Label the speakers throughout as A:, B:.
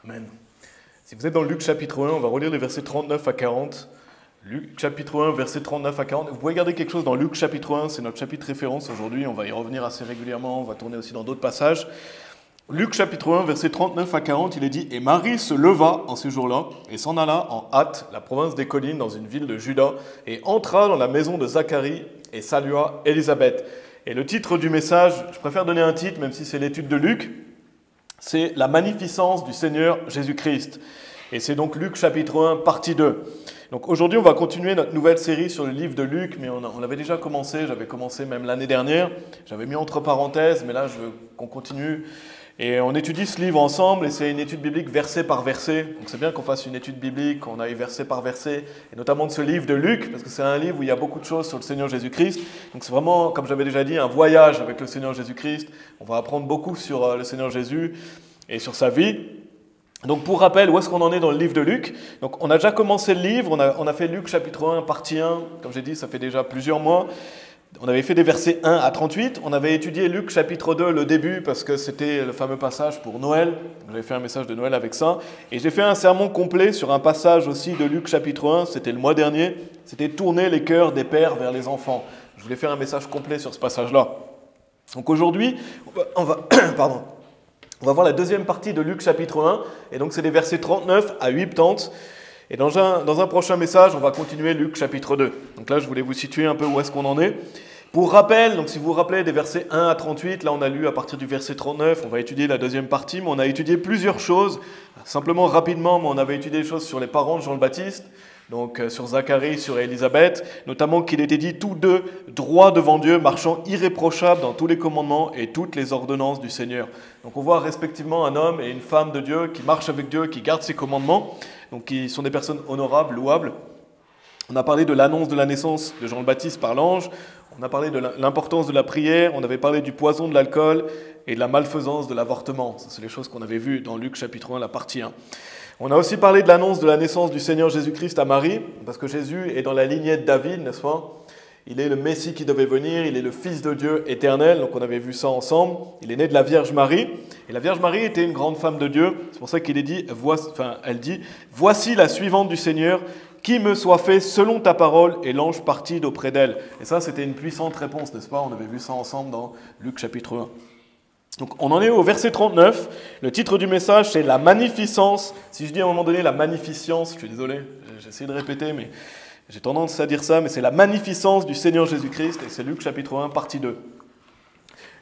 A: Amen. Si vous êtes dans Luc chapitre 1, on va relire les versets 39 à 40. Luc chapitre 1, versets 39 à 40. Vous pouvez garder quelque chose dans Luc chapitre 1, c'est notre chapitre référence aujourd'hui, on va y revenir assez régulièrement, on va tourner aussi dans d'autres passages. Luc chapitre 1, versets 39 à 40, il est dit « Et Marie se leva en ces jours-là et s'en alla en hâte, la province des collines, dans une ville de Juda, et entra dans la maison de Zacharie et salua Élisabeth. » Et le titre du message, je préfère donner un titre, même si c'est l'étude de Luc, c'est « La magnificence du Seigneur Jésus-Christ ». Et c'est donc Luc chapitre 1, partie 2. Donc aujourd'hui, on va continuer notre nouvelle série sur le livre de Luc, mais on avait déjà commencé, j'avais commencé même l'année dernière, j'avais mis entre parenthèses, mais là je veux qu'on continue. Et on étudie ce livre ensemble, et c'est une étude biblique verset par verset. Donc c'est bien qu'on fasse une étude biblique, qu'on aille verset par verset, et notamment de ce livre de Luc, parce que c'est un livre où il y a beaucoup de choses sur le Seigneur Jésus-Christ. Donc c'est vraiment, comme j'avais déjà dit, un voyage avec le Seigneur Jésus-Christ. On va apprendre beaucoup sur le Seigneur Jésus et sur sa vie. Donc pour rappel, où est-ce qu'on en est dans le livre de Luc? Donc on a déjà commencé le livre, on a fait Luc chapitre 1, partie 1, comme j'ai dit, ça fait déjà plusieurs mois. On avait fait des versets 1 à 38, on avait étudié Luc chapitre 2, le début, parce que c'était le fameux passage pour Noël. J'avais fait un message de Noël avec ça. Et j'ai fait un sermon complet sur un passage aussi de Luc chapitre 1, c'était le mois dernier. C'était tourner les cœurs des pères vers les enfants. Je voulais faire un message complet sur ce passage-là. Donc aujourd'hui, on va voir la deuxième partie de Luc chapitre 1, et donc c'est des versets 39 à 80. Et dans un prochain message, on va continuer Luc chapitre 2. Donc là, je voulais vous situer un peu où est-ce qu'on en est. Pour rappel, donc si vous vous rappelez des versets 1 à 38, là on a lu à partir du verset 39, on va étudier la deuxième partie, mais on a étudié plusieurs choses. Simplement rapidement, mais on avait étudié des choses sur les parents de Jean le Baptiste, donc sur Zacharie, sur Élisabeth, notamment qu'il était dit tous deux droits devant Dieu, marchant irréprochables dans tous les commandements et toutes les ordonnances du Seigneur. Donc on voit respectivement un homme et une femme de Dieu qui marchent avec Dieu, qui gardent ses commandements, donc qui sont des personnes honorables, louables. On a parlé de l'annonce de la naissance de Jean le Baptiste par l'ange, on a parlé de l'importance de la prière, on avait parlé du poison de l'alcool et de la malfaisance de l'avortement. Ça, c'est les choses qu'on avait vues dans Luc chapitre 1, la partie 1. On a aussi parlé de l'annonce de la naissance du Seigneur Jésus-Christ à Marie, parce que Jésus est dans la lignée de David, n'est-ce pas? Il est le Messie qui devait venir, il est le Fils de Dieu éternel, donc on avait vu ça ensemble. Il est né de la Vierge Marie, et la Vierge Marie était une grande femme de Dieu. C'est pour ça qu'il est dit, elle dit « Voici la suivante du Seigneur, qui me soit fait selon ta parole » et l'ange partit d'auprès d'elle. Et ça, c'était une puissante réponse, n'est-ce pas? On avait vu ça ensemble dans Luc chapitre 1. Donc on en est au verset 39, le titre du message c'est « La magnificence ». Si je dis à un moment donné « la magnificence », je suis désolé, j'ai essayé de répéter, mais j'ai tendance à dire ça, mais c'est « la magnificence du Seigneur Jésus-Christ » et c'est Luc chapitre 1, partie 2.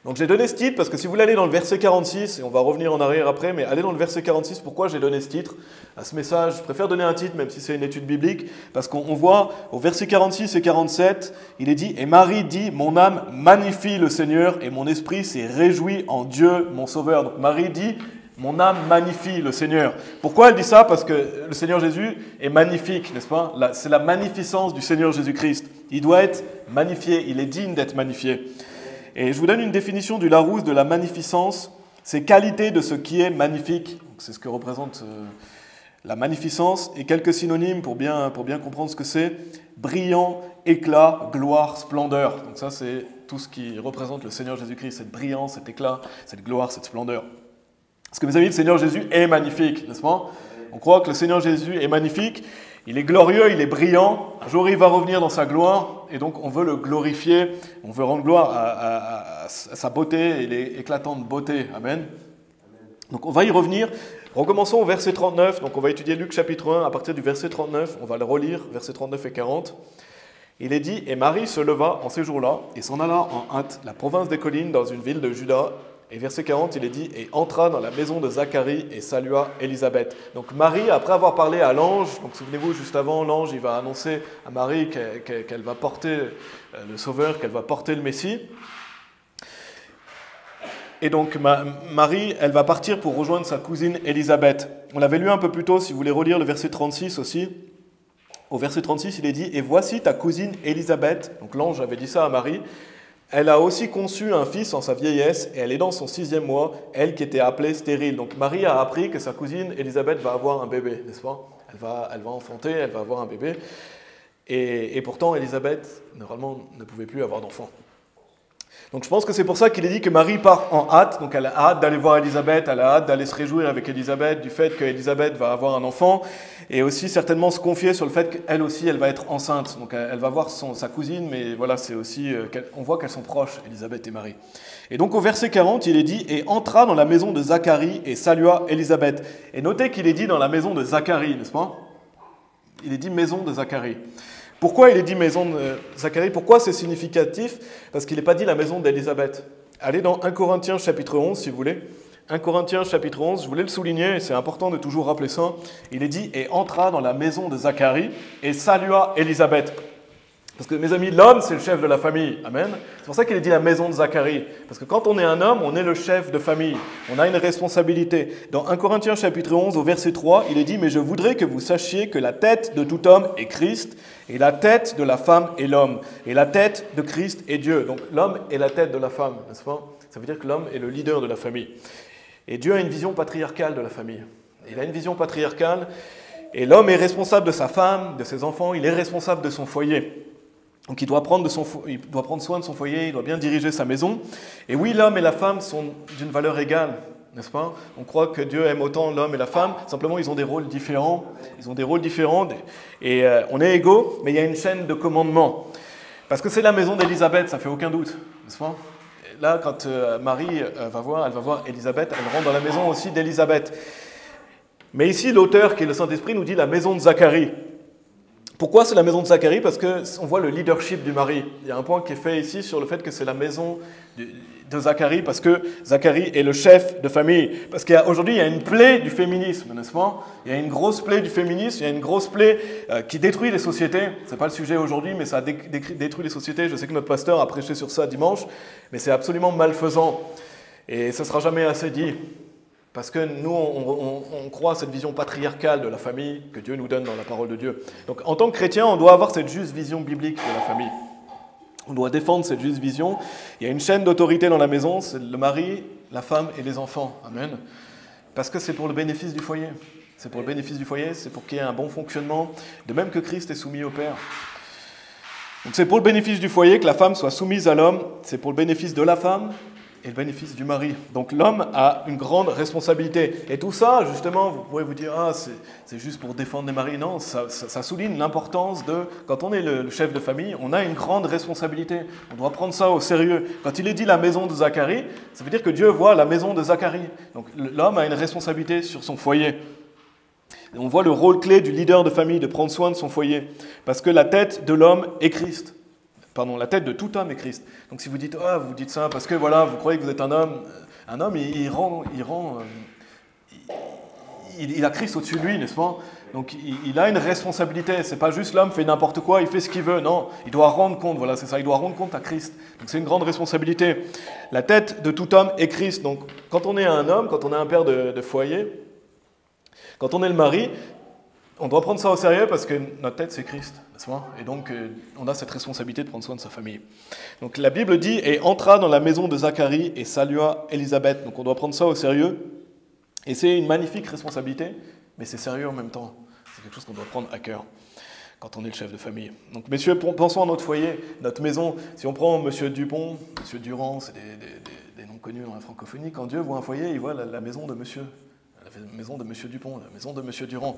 A: Donc j'ai donné ce titre parce que si vous voulez aller dans le verset 46, et on va revenir en arrière après, mais allez dans le verset 46, pourquoi j'ai donné ce titre à ce message? Je préfère donner un titre même si c'est une étude biblique, parce qu'on voit au verset 46 et 47, il est dit « Et Marie dit, mon âme magnifie le Seigneur et mon esprit s'est réjoui en Dieu mon Sauveur. » Donc Marie dit « Mon âme magnifie le Seigneur. » Pourquoi elle dit ça? Parce que le Seigneur Jésus est magnifique, n'est-ce pas? C'est la magnificence du Seigneur Jésus-Christ. Il doit être magnifié, il est digne d'être magnifié. Et je vous donne une définition du Larousse de la magnificence. C'est qualité de ce qui est magnifique. C'est ce que représente la magnificence. Et quelques synonymes pour bien comprendre ce que c'est. Brillant, éclat, gloire, splendeur. Donc ça, c'est tout ce qui représente le Seigneur Jésus-Christ. Cette brillance, cet éclat, cette gloire, cette splendeur. Parce que mes amis, le Seigneur Jésus est magnifique, n'est-ce pas? On croit que le Seigneur Jésus est magnifique. Il est glorieux, il est brillant. Un jour, il va revenir dans sa gloire. Et donc, on veut le glorifier. On veut rendre gloire à sa beauté et l'éclatante beauté. Amen. Donc, on va y revenir. Recommençons au verset 39. Donc, on va étudier Luc chapitre 1 à partir du verset 39. On va le relire, versets 39 et 40. Il est dit « Et Marie se leva en ces jours-là et s'en alla en hâte, la province des collines, dans une ville de Juda. » Et verset 40, il est dit « Et entra dans la maison de Zacharie et salua Élisabeth. » Donc Marie, après avoir parlé à l'ange, donc souvenez-vous, juste avant, l'ange, il va annoncer à Marie qu'elle va porter le Sauveur, qu'elle va porter le Messie. Et donc Marie, elle va partir pour rejoindre sa cousine Élisabeth. On l'avait lu un peu plus tôt, si vous voulez relire le verset 36 aussi. Au verset 36, il est dit « Et voici ta cousine Élisabeth. » Donc l'ange avait dit ça à Marie. Elle a aussi conçu un fils en sa vieillesse et elle est dans son 6e mois, elle qui était appelée stérile. Donc Marie a appris que sa cousine Élisabeth va avoir un bébé, n'est-ce pas? Elle va enfanter, elle va avoir un bébé. Et pourtant, Élisabeth, normalement, ne pouvait plus avoir d'enfant. Donc je pense que c'est pour ça qu'il est dit que Marie part en hâte, donc elle a hâte d'aller voir Élisabeth, elle a hâte d'aller se réjouir avec Élisabeth du fait qu'Élisabeth va avoir un enfant, et aussi certainement se confier sur le fait qu'elle aussi, elle va être enceinte. Donc elle va voir sa cousine, mais voilà, c'est aussi, on voit qu'elles sont proches, Élisabeth et Marie. Et donc au verset 40, il est dit « Et entra dans la maison de Zacharie et salua Élisabeth ». Et notez qu'il est dit dans la maison de Zacharie, n'est-ce pas? Il est dit maison de Zacharie. Pourquoi il est dit maison de Zacharie? Pourquoi c'est significatif? Parce qu'il n'est pas dit la maison d'Élisabeth. Allez dans 1 Corinthiens chapitre 11, si vous voulez. 1 Corinthiens chapitre 11, je voulais le souligner, et c'est important de toujours rappeler ça. Il est dit « Et entra dans la maison de Zacharie et salua Élisabeth ». Parce que, mes amis, l'homme, c'est le chef de la famille. Amen. C'est pour ça qu'il est dit la maison de Zacharie. Parce que quand on est un homme, on est le chef de famille. On a une responsabilité. Dans 1 Corinthiens chapitre 11, au verset 3, il est dit « Mais je voudrais que vous sachiez que la tête de tout homme est Christ, et la tête de la femme est l'homme, et la tête de Christ est Dieu. » Donc l'homme est la tête de la femme, n'est-ce pas? Ça veut dire que l'homme est le leader de la famille. Et Dieu a une vision patriarcale de la famille. Il a une vision patriarcale, et l'homme est responsable de sa femme, de ses enfants, il est responsable de son foyer. Donc il doit prendre soin de son foyer, il doit bien diriger sa maison. Et oui, l'homme et la femme sont d'une valeur égale, n'est-ce pas? On croit que Dieu aime autant l'homme et la femme, simplement ils ont des rôles différents. Ils ont des rôles différents et on est égaux, mais il y a une chaîne de commandement. Parce que c'est la maison d'Élisabeth, ça fait aucun doute, n'est-ce pas? Là, quand Marie elle va voir Élisabeth, elle rentre dans la maison aussi d'Élisabeth. Mais ici, l'auteur, qui est le Saint-Esprit, nous dit la maison de Zacharie. Pourquoi c'est la maison de Zacharie? Parce qu'on voit le leadership du mari. Il y a un point qui est fait ici sur le fait que c'est la maison de Zacharie, parce que Zacharie est le chef de famille. Parce qu'aujourd'hui, il y a une plaie du féminisme, n'est-ce pas? Il y a une grosse plaie du féminisme, il y a une grosse plaie qui détruit les sociétés. Ce n'est pas le sujet aujourd'hui, mais ça détruit les sociétés. Je sais que notre pasteur a prêché sur ça dimanche, mais c'est absolument malfaisant. Et ça ne sera jamais assez dit. Parce que nous, on croit à cette vision patriarcale de la famille que Dieu nous donne dans la parole de Dieu. Donc, en tant que chrétien, on doit avoir cette juste vision biblique de la famille. On doit défendre cette juste vision. Il y a une chaîne d'autorité dans la maison, c'est le mari, la femme et les enfants. Amen. Parce que c'est pour le bénéfice du foyer. C'est pour le bénéfice du foyer, c'est pour qu'il y ait un bon fonctionnement, de même que Christ est soumis au Père. Donc, c'est pour le bénéfice du foyer que la femme soit soumise à l'homme. C'est pour le bénéfice de la femme et le bénéfice du mari. Donc l'homme a une grande responsabilité. Et tout ça, justement, vous pourrez vous dire, ah, c'est juste pour défendre les maris. Non, ça souligne l'importance de, quand on est le chef de famille, on a une grande responsabilité. On doit prendre ça au sérieux. Quand il est dit la maison de Zacharie, ça veut dire que Dieu voit la maison de Zacharie. Donc l'homme a une responsabilité sur son foyer. Et on voit le rôle clé du leader de famille, de prendre soin de son foyer. Parce que la tête de l'homme est Christ. Pardon, la tête de tout homme est Christ. Donc si vous dites, ah, vous dites ça parce que voilà, vous croyez que vous êtes un homme il a Christ au-dessus de lui, n'est-ce pas? Donc il a une responsabilité. C'est pas juste l'homme fait n'importe quoi, il fait ce qu'il veut. Non, il doit rendre compte. Voilà, c'est ça. Il doit rendre compte à Christ. Donc c'est une grande responsabilité. La tête de tout homme est Christ. Donc quand on est un homme, quand on est un père de foyer, quand on est le mari, on doit prendre ça au sérieux parce que notre tête, c'est Christ, n'est-ce pas? Et donc, on a cette responsabilité de prendre soin de sa famille. Donc, la Bible dit « Et entra dans la maison de Zacharie et salua Élisabeth ». Donc, on doit prendre ça au sérieux. Et c'est une magnifique responsabilité, mais c'est sérieux en même temps. C'est quelque chose qu'on doit prendre à cœur quand on est le chef de famille. Donc, messieurs, pensons à notre foyer, notre maison. Si on prend Monsieur Dupont, Monsieur Durand, c'est des noms connus dans la francophonie. Quand Dieu voit un foyer, il voit la maison de Monsieur. La maison de Monsieur Dupont, la maison de Monsieur Durand.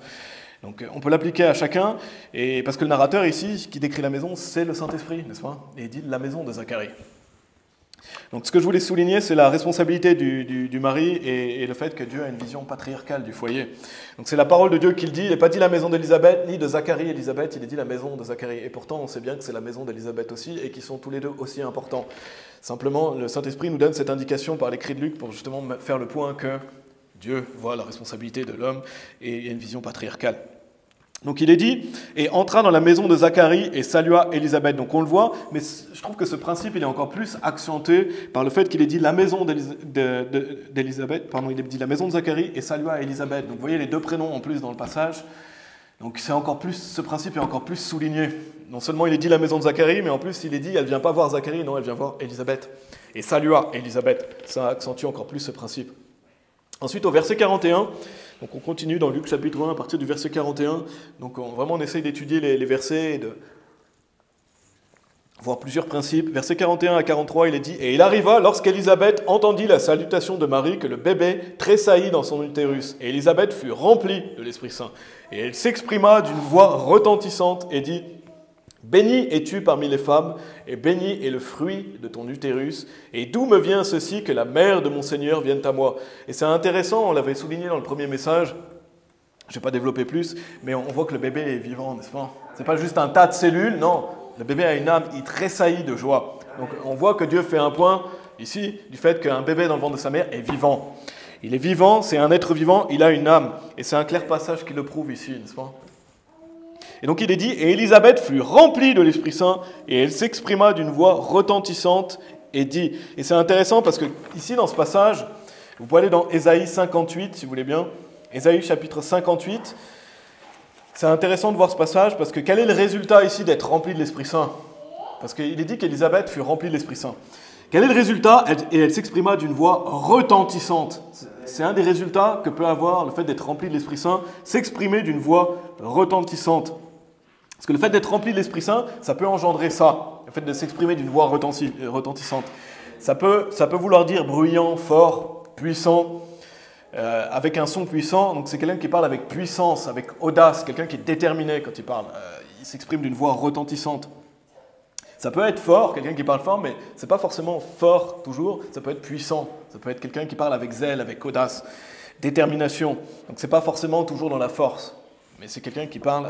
A: Donc on peut l'appliquer à chacun, et parce que le narrateur ici, qui décrit la maison, c'est le Saint-Esprit, n'est-ce pas? Et il dit la maison de Zacharie. Donc ce que je voulais souligner, c'est la responsabilité du mari et le fait que Dieu a une vision patriarcale du foyer. Donc c'est la parole de Dieu qu'il dit, il n'a pas dit la maison d'Élisabeth, ni de Zacharie et Élisabeth, il a dit la maison de Zacharie. Et pourtant, on sait bien que c'est la maison d'Élisabeth aussi, et qu'ils sont tous les deux aussi importants. Simplement, le Saint-Esprit nous donne cette indication par l'écrit de Luc pour justement faire le point que Dieu voit la responsabilité de l'homme et il y a une vision patriarcale. Donc il est dit, et entra dans la maison de Zacharie et salua Élisabeth. Donc on le voit, mais je trouve que ce principe il est encore plus accentué par le fait qu'il est dit la maison d'Élisabeth, pardon, il est dit la maison de Zacharie et salua Élisabeth. Donc vous voyez les deux prénoms en plus dans le passage. Donc c'est encore plus, ce principe est encore plus souligné. Non seulement il est dit la maison de Zacharie, mais en plus il est dit, elle ne vient pas voir Zacharie, non, elle vient voir Élisabeth. Et salua Élisabeth. Ça accentue encore plus ce principe. Ensuite, au verset 41, donc on continue dans Luc chapitre 1 à partir du verset 41. Donc vraiment, on essaye d'étudier les versets voir plusieurs principes. Versets 41 à 43, il est dit « Et il arriva, lorsqu'Élisabeth entendit la salutation de Marie, que le bébé tressaillit dans son utérus. Et Élisabeth fut remplie de l'Esprit Saint. Et elle s'exprima d'une voix retentissante et dit « Bénie es-tu parmi les femmes, et béni est le fruit de ton utérus. Et d'où me vient ceci que la mère de mon Seigneur vienne à moi ?» Et c'est intéressant, on l'avait souligné dans le premier message, je ne vais pas développer plus, mais on voit que le bébé est vivant, n'est-ce pas? Ce n'est pas juste un tas de cellules, non. Le bébé a une âme, il tressaillit de joie. Donc on voit que Dieu fait un point ici du fait qu'un bébé dans le ventre de sa mère est vivant. Il est vivant, c'est un être vivant, il a une âme. Et c'est un clair passage qui le prouve ici, n'est-ce pas? Et donc il est dit, et Élisabeth fut remplie de l'Esprit Saint, et elle s'exprima d'une voix retentissante et dit, et c'est intéressant parce que ici dans ce passage, vous pouvez aller dans Ésaïe 58, si vous voulez bien, Ésaïe chapitre 58, c'est intéressant de voir ce passage parce que quel est le résultat ici d'être rempli de l'Esprit Saint? Parce qu'il est dit qu'Élisabeth fut remplie de l'Esprit Saint. Quel est le résultat? Et elle s'exprima d'une voix retentissante. C'est un des résultats que peut avoir le fait d'être rempli de l'Esprit Saint, s'exprimer d'une voix retentissante. Parce que le fait d'être rempli de l'Esprit Saint, ça peut engendrer ça, le fait de s'exprimer d'une voix retentissante. Ça peut vouloir dire bruyant, fort, puissant, avec un son puissant. Donc c'est quelqu'un qui parle avec puissance, avec audace, quelqu'un qui est déterminé quand il parle. Il s'exprime d'une voix retentissante. Ça peut être fort, quelqu'un qui parle fort, mais ce n'est pas forcément fort toujours, ça peut être puissant. Ça peut être quelqu'un qui parle avec zèle, avec audace, détermination. Donc ce n'est pas forcément toujours dans la force, mais c'est quelqu'un qui parle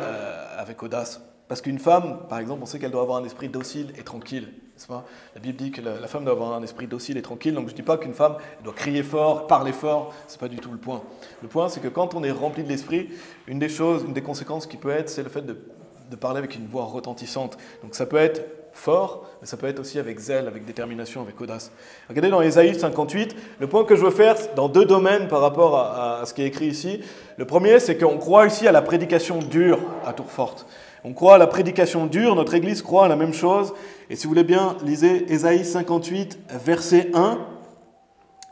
A: avec audace. Parce qu'une femme, par exemple, on sait qu'elle doit avoir un esprit docile et tranquille. N'est-ce pas? La Bible dit que la femme doit avoir un esprit docile et tranquille, donc je ne dis pas qu'une femme doit crier fort, parler fort, ce n'est pas du tout le point. Le point, c'est que quand on est rempli de l'esprit, une des conséquences qui peut être, c'est le fait de parler avec une voix retentissante. Donc ça peut être fort, mais ça peut être aussi avec zèle, avec détermination, avec audace. Regardez dans Ésaïe 58, le point que je veux faire dans deux domaines par rapport à ce qui est écrit ici. Le premier, c'est qu'on croit ici à la prédication dure à Tourforte. On croit à la prédication dure, notre Église croit à la même chose. Et si vous voulez bien, lisez Ésaïe 58, verset 1.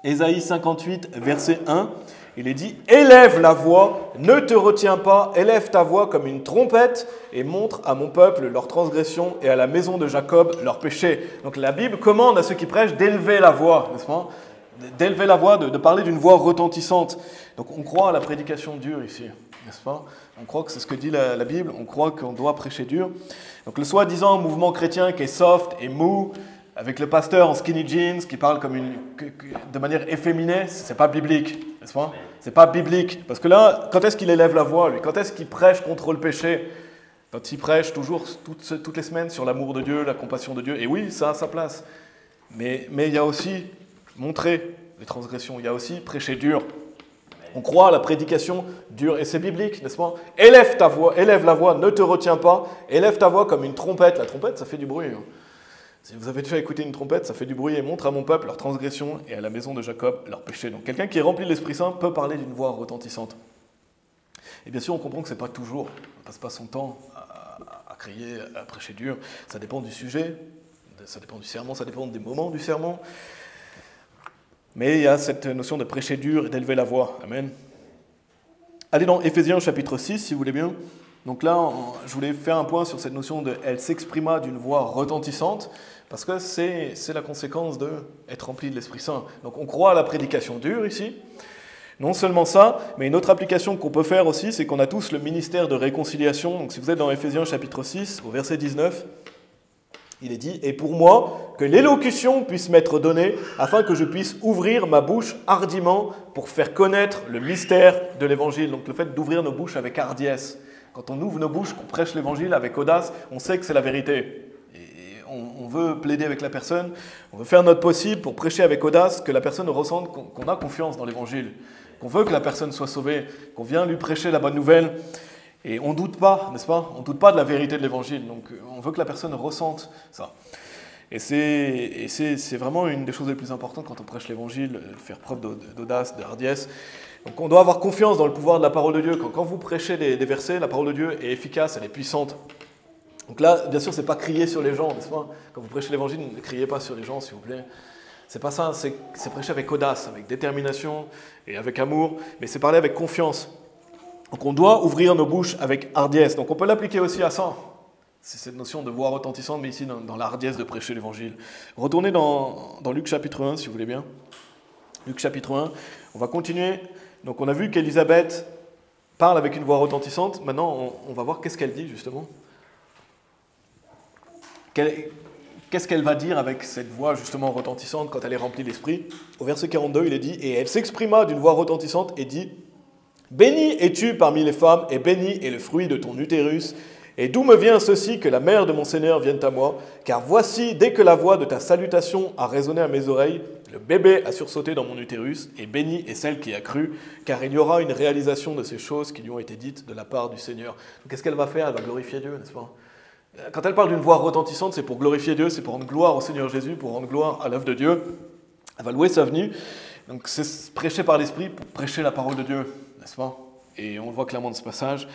A: Ésaïe 58, verset 1. Il est dit « Élève la voix, ne te retiens pas, élève ta voix comme une trompette et montre à mon peuple leur transgression et à la maison de Jacob leur péché. » Donc la Bible commande à ceux qui prêchent d'élever la voix, n'est-ce pas? D'élever la voix, de parler d'une voix retentissante. Donc on croit à la prédication dure ici, n'est-ce pas? On croit que c'est ce que dit la Bible, on croit qu'on doit prêcher dur. Donc le soi-disant mouvement chrétien qui est soft et mou, avec le pasteur en skinny jeans qui parle de manière efféminée, c'est pas biblique, n'est-ce pas? C'est pas biblique. Parce que là, quand est-ce qu'il élève la voix, lui? Quand est-ce qu'il prêche contre le péché? Quand il prêche toujours, toutes les semaines, sur l'amour de Dieu, la compassion de Dieu. Et oui, ça a sa place. Mais il y a aussi montrer les transgressions, il y a aussi prêcher dur. On croit à la prédication dure, et c'est biblique, n'est-ce pas? Élève ta voix, élève la voix, ne te retiens pas, élève ta voix comme une trompette. La trompette, ça fait du bruit. Si vous avez déjà écouté une trompette, ça fait du bruit et montre à mon peuple leur transgression et à la maison de Jacob leur péché. Donc quelqu'un qui est rempli de l'Esprit Saint peut parler d'une voix retentissante. Et bien sûr, on comprend que ce n'est pas toujours. On ne passe pas son temps à crier, à prêcher dur. Ça dépend du sujet, ça dépend du sermon, ça dépend des moments du sermon. Mais il y a cette notion de prêcher dur et d'élever la voix. Amen. Allez dans Éphésiens chapitre 6, si vous voulez bien. Donc là, je voulais faire un point sur cette notion de « elle s'exprima d'une voix retentissante », parce que c'est la conséquence d'être rempli de l'Esprit Saint. Donc on croit à la prédication dure ici. Non seulement ça, mais une autre application qu'on peut faire aussi, c'est qu'on a tous le ministère de réconciliation. Donc si vous êtes dans Éphésiens chapitre 6, au verset 19, il est dit « Et pour moi, que l'élocution puisse m'être donnée, afin que je puisse ouvrir ma bouche hardiment pour faire connaître le mystère de l'Évangile. » Donc le fait d'ouvrir nos bouches avec hardiesse. Quand on ouvre nos bouches, qu'on prêche l'Évangile avec audace, on sait que c'est la vérité. Et on veut plaider avec la personne, on veut faire notre possible pour prêcher avec audace, que la personne ressente qu'on a confiance dans l'Évangile, qu'on veut que la personne soit sauvée, qu'on vient lui prêcher la bonne nouvelle. Et on ne doute pas, n'est-ce pas? On ne doute pas de la vérité de l'Évangile. Donc on veut que la personne ressente ça. Et c'est vraiment une des choses les plus importantes quand on prêche l'Évangile, faire preuve d'audace, de hardiesse. Donc on doit avoir confiance dans le pouvoir de la parole de Dieu. Quand vous prêchez des versets, la parole de Dieu est efficace, elle est puissante. Donc là, bien sûr, ce n'est pas crier sur les gens, n'est-ce pas? Quand vous prêchez l'Évangile, ne criez pas sur les gens, s'il vous plaît. C'est pas ça, c'est prêcher avec audace, avec détermination et avec amour, mais c'est parler avec confiance. Donc on doit ouvrir nos bouches avec hardiesse. Donc on peut l'appliquer aussi à ça. C'est cette notion de voix retentissante, mais ici dans la hardiesse de prêcher l'évangile. Retournez dans Luc chapitre 1, si vous voulez bien. Luc chapitre 1, on va continuer. Donc on a vu qu'Élisabeth parle avec une voix retentissante. Maintenant, on va voir qu'est-ce qu'elle dit, justement. Qu'est-ce qu'elle va dire avec cette voix, justement, retentissante quand elle est remplie d'esprit? Au verset 42, il est dit, « Et elle s'exprima d'une voix retentissante et dit, « Béni es-tu parmi les femmes, et béni est le fruit de ton utérus. Et d'où me vient ceci que la mère de mon Seigneur vienne à moi? Car voici, dès que la voix de ta salutation a résonné à mes oreilles, le bébé a sursauté dans mon utérus, et béni est celle qui a cru, car il y aura une réalisation de ces choses qui lui ont été dites de la part du Seigneur. » Donc qu'est-ce qu'elle va faire? Elle va glorifier Dieu, n'est-ce pas? Quand elle parle d'une voix retentissante, c'est pour glorifier Dieu, c'est pour rendre gloire au Seigneur Jésus, pour rendre gloire à l'œuvre de Dieu. Elle va louer sa venue. Donc c'est prêcher par l'Esprit pour prêcher la parole de Dieu, n'est-ce pas? Et on le voit clairement dans ce passage.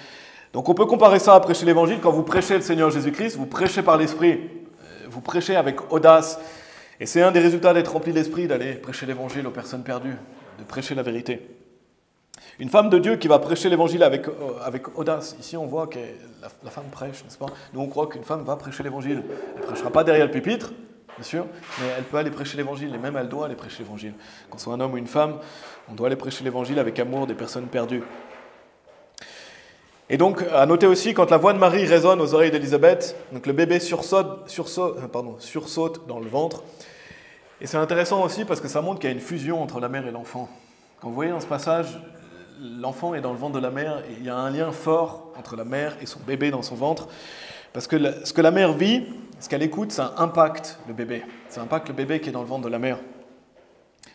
A: Donc on peut comparer ça à prêcher l'Évangile. Quand vous prêchez le Seigneur Jésus-Christ, vous prêchez par l'Esprit, vous prêchez avec audace. Et c'est un des résultats d'être rempli de l'Esprit, d'aller prêcher l'Évangile aux personnes perdues, de prêcher la vérité. Une femme de Dieu qui va prêcher l'Évangile avec audace. Ici on voit que la femme prêche, n'est-ce pas? Nous on croit qu'une femme va prêcher l'Évangile. Elle ne prêchera pas derrière le pupitre, bien sûr, mais elle peut aller prêcher l'Évangile, et même elle doit aller prêcher l'Évangile. Qu'on soit un homme ou une femme, on doit aller prêcher l'Évangile avec amour des personnes perdues. Et donc, à noter aussi, quand la voix de Marie résonne aux oreilles d'Élisabeth, donc le bébé sursaute dans le ventre. Et c'est intéressant aussi parce que ça montre qu'il y a une fusion entre la mère et l'enfant. Quand vous voyez dans ce passage, l'enfant est dans le ventre de la mère, et il y a un lien fort entre la mère et son bébé dans son ventre. Parce que ce que la mère vit, ce qu'elle écoute, ça impacte le bébé. Ça impacte le bébé qui est dans le ventre de la mère.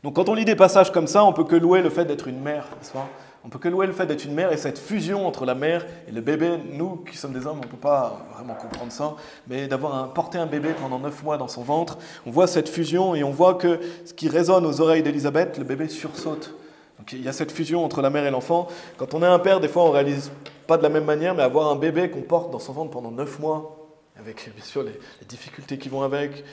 A: Donc quand on lit des passages comme ça, on peut que louer le fait d'être une mère, n'est-ce pas? On peut que louer le fait d'être une mère et cette fusion entre la mère et le bébé. Nous, qui sommes des hommes, on ne peut pas vraiment comprendre ça, mais porter un bébé pendant 9 mois dans son ventre, on voit cette fusion et on voit que ce qui résonne aux oreilles d'Élisabeth, le bébé sursaute. Donc il y a cette fusion entre la mère et l'enfant. Quand on est un père, des fois on ne réalise pas de la même manière, mais avoir un bébé qu'on porte dans son ventre pendant 9 mois, avec bien sûr les difficultés qui vont avec,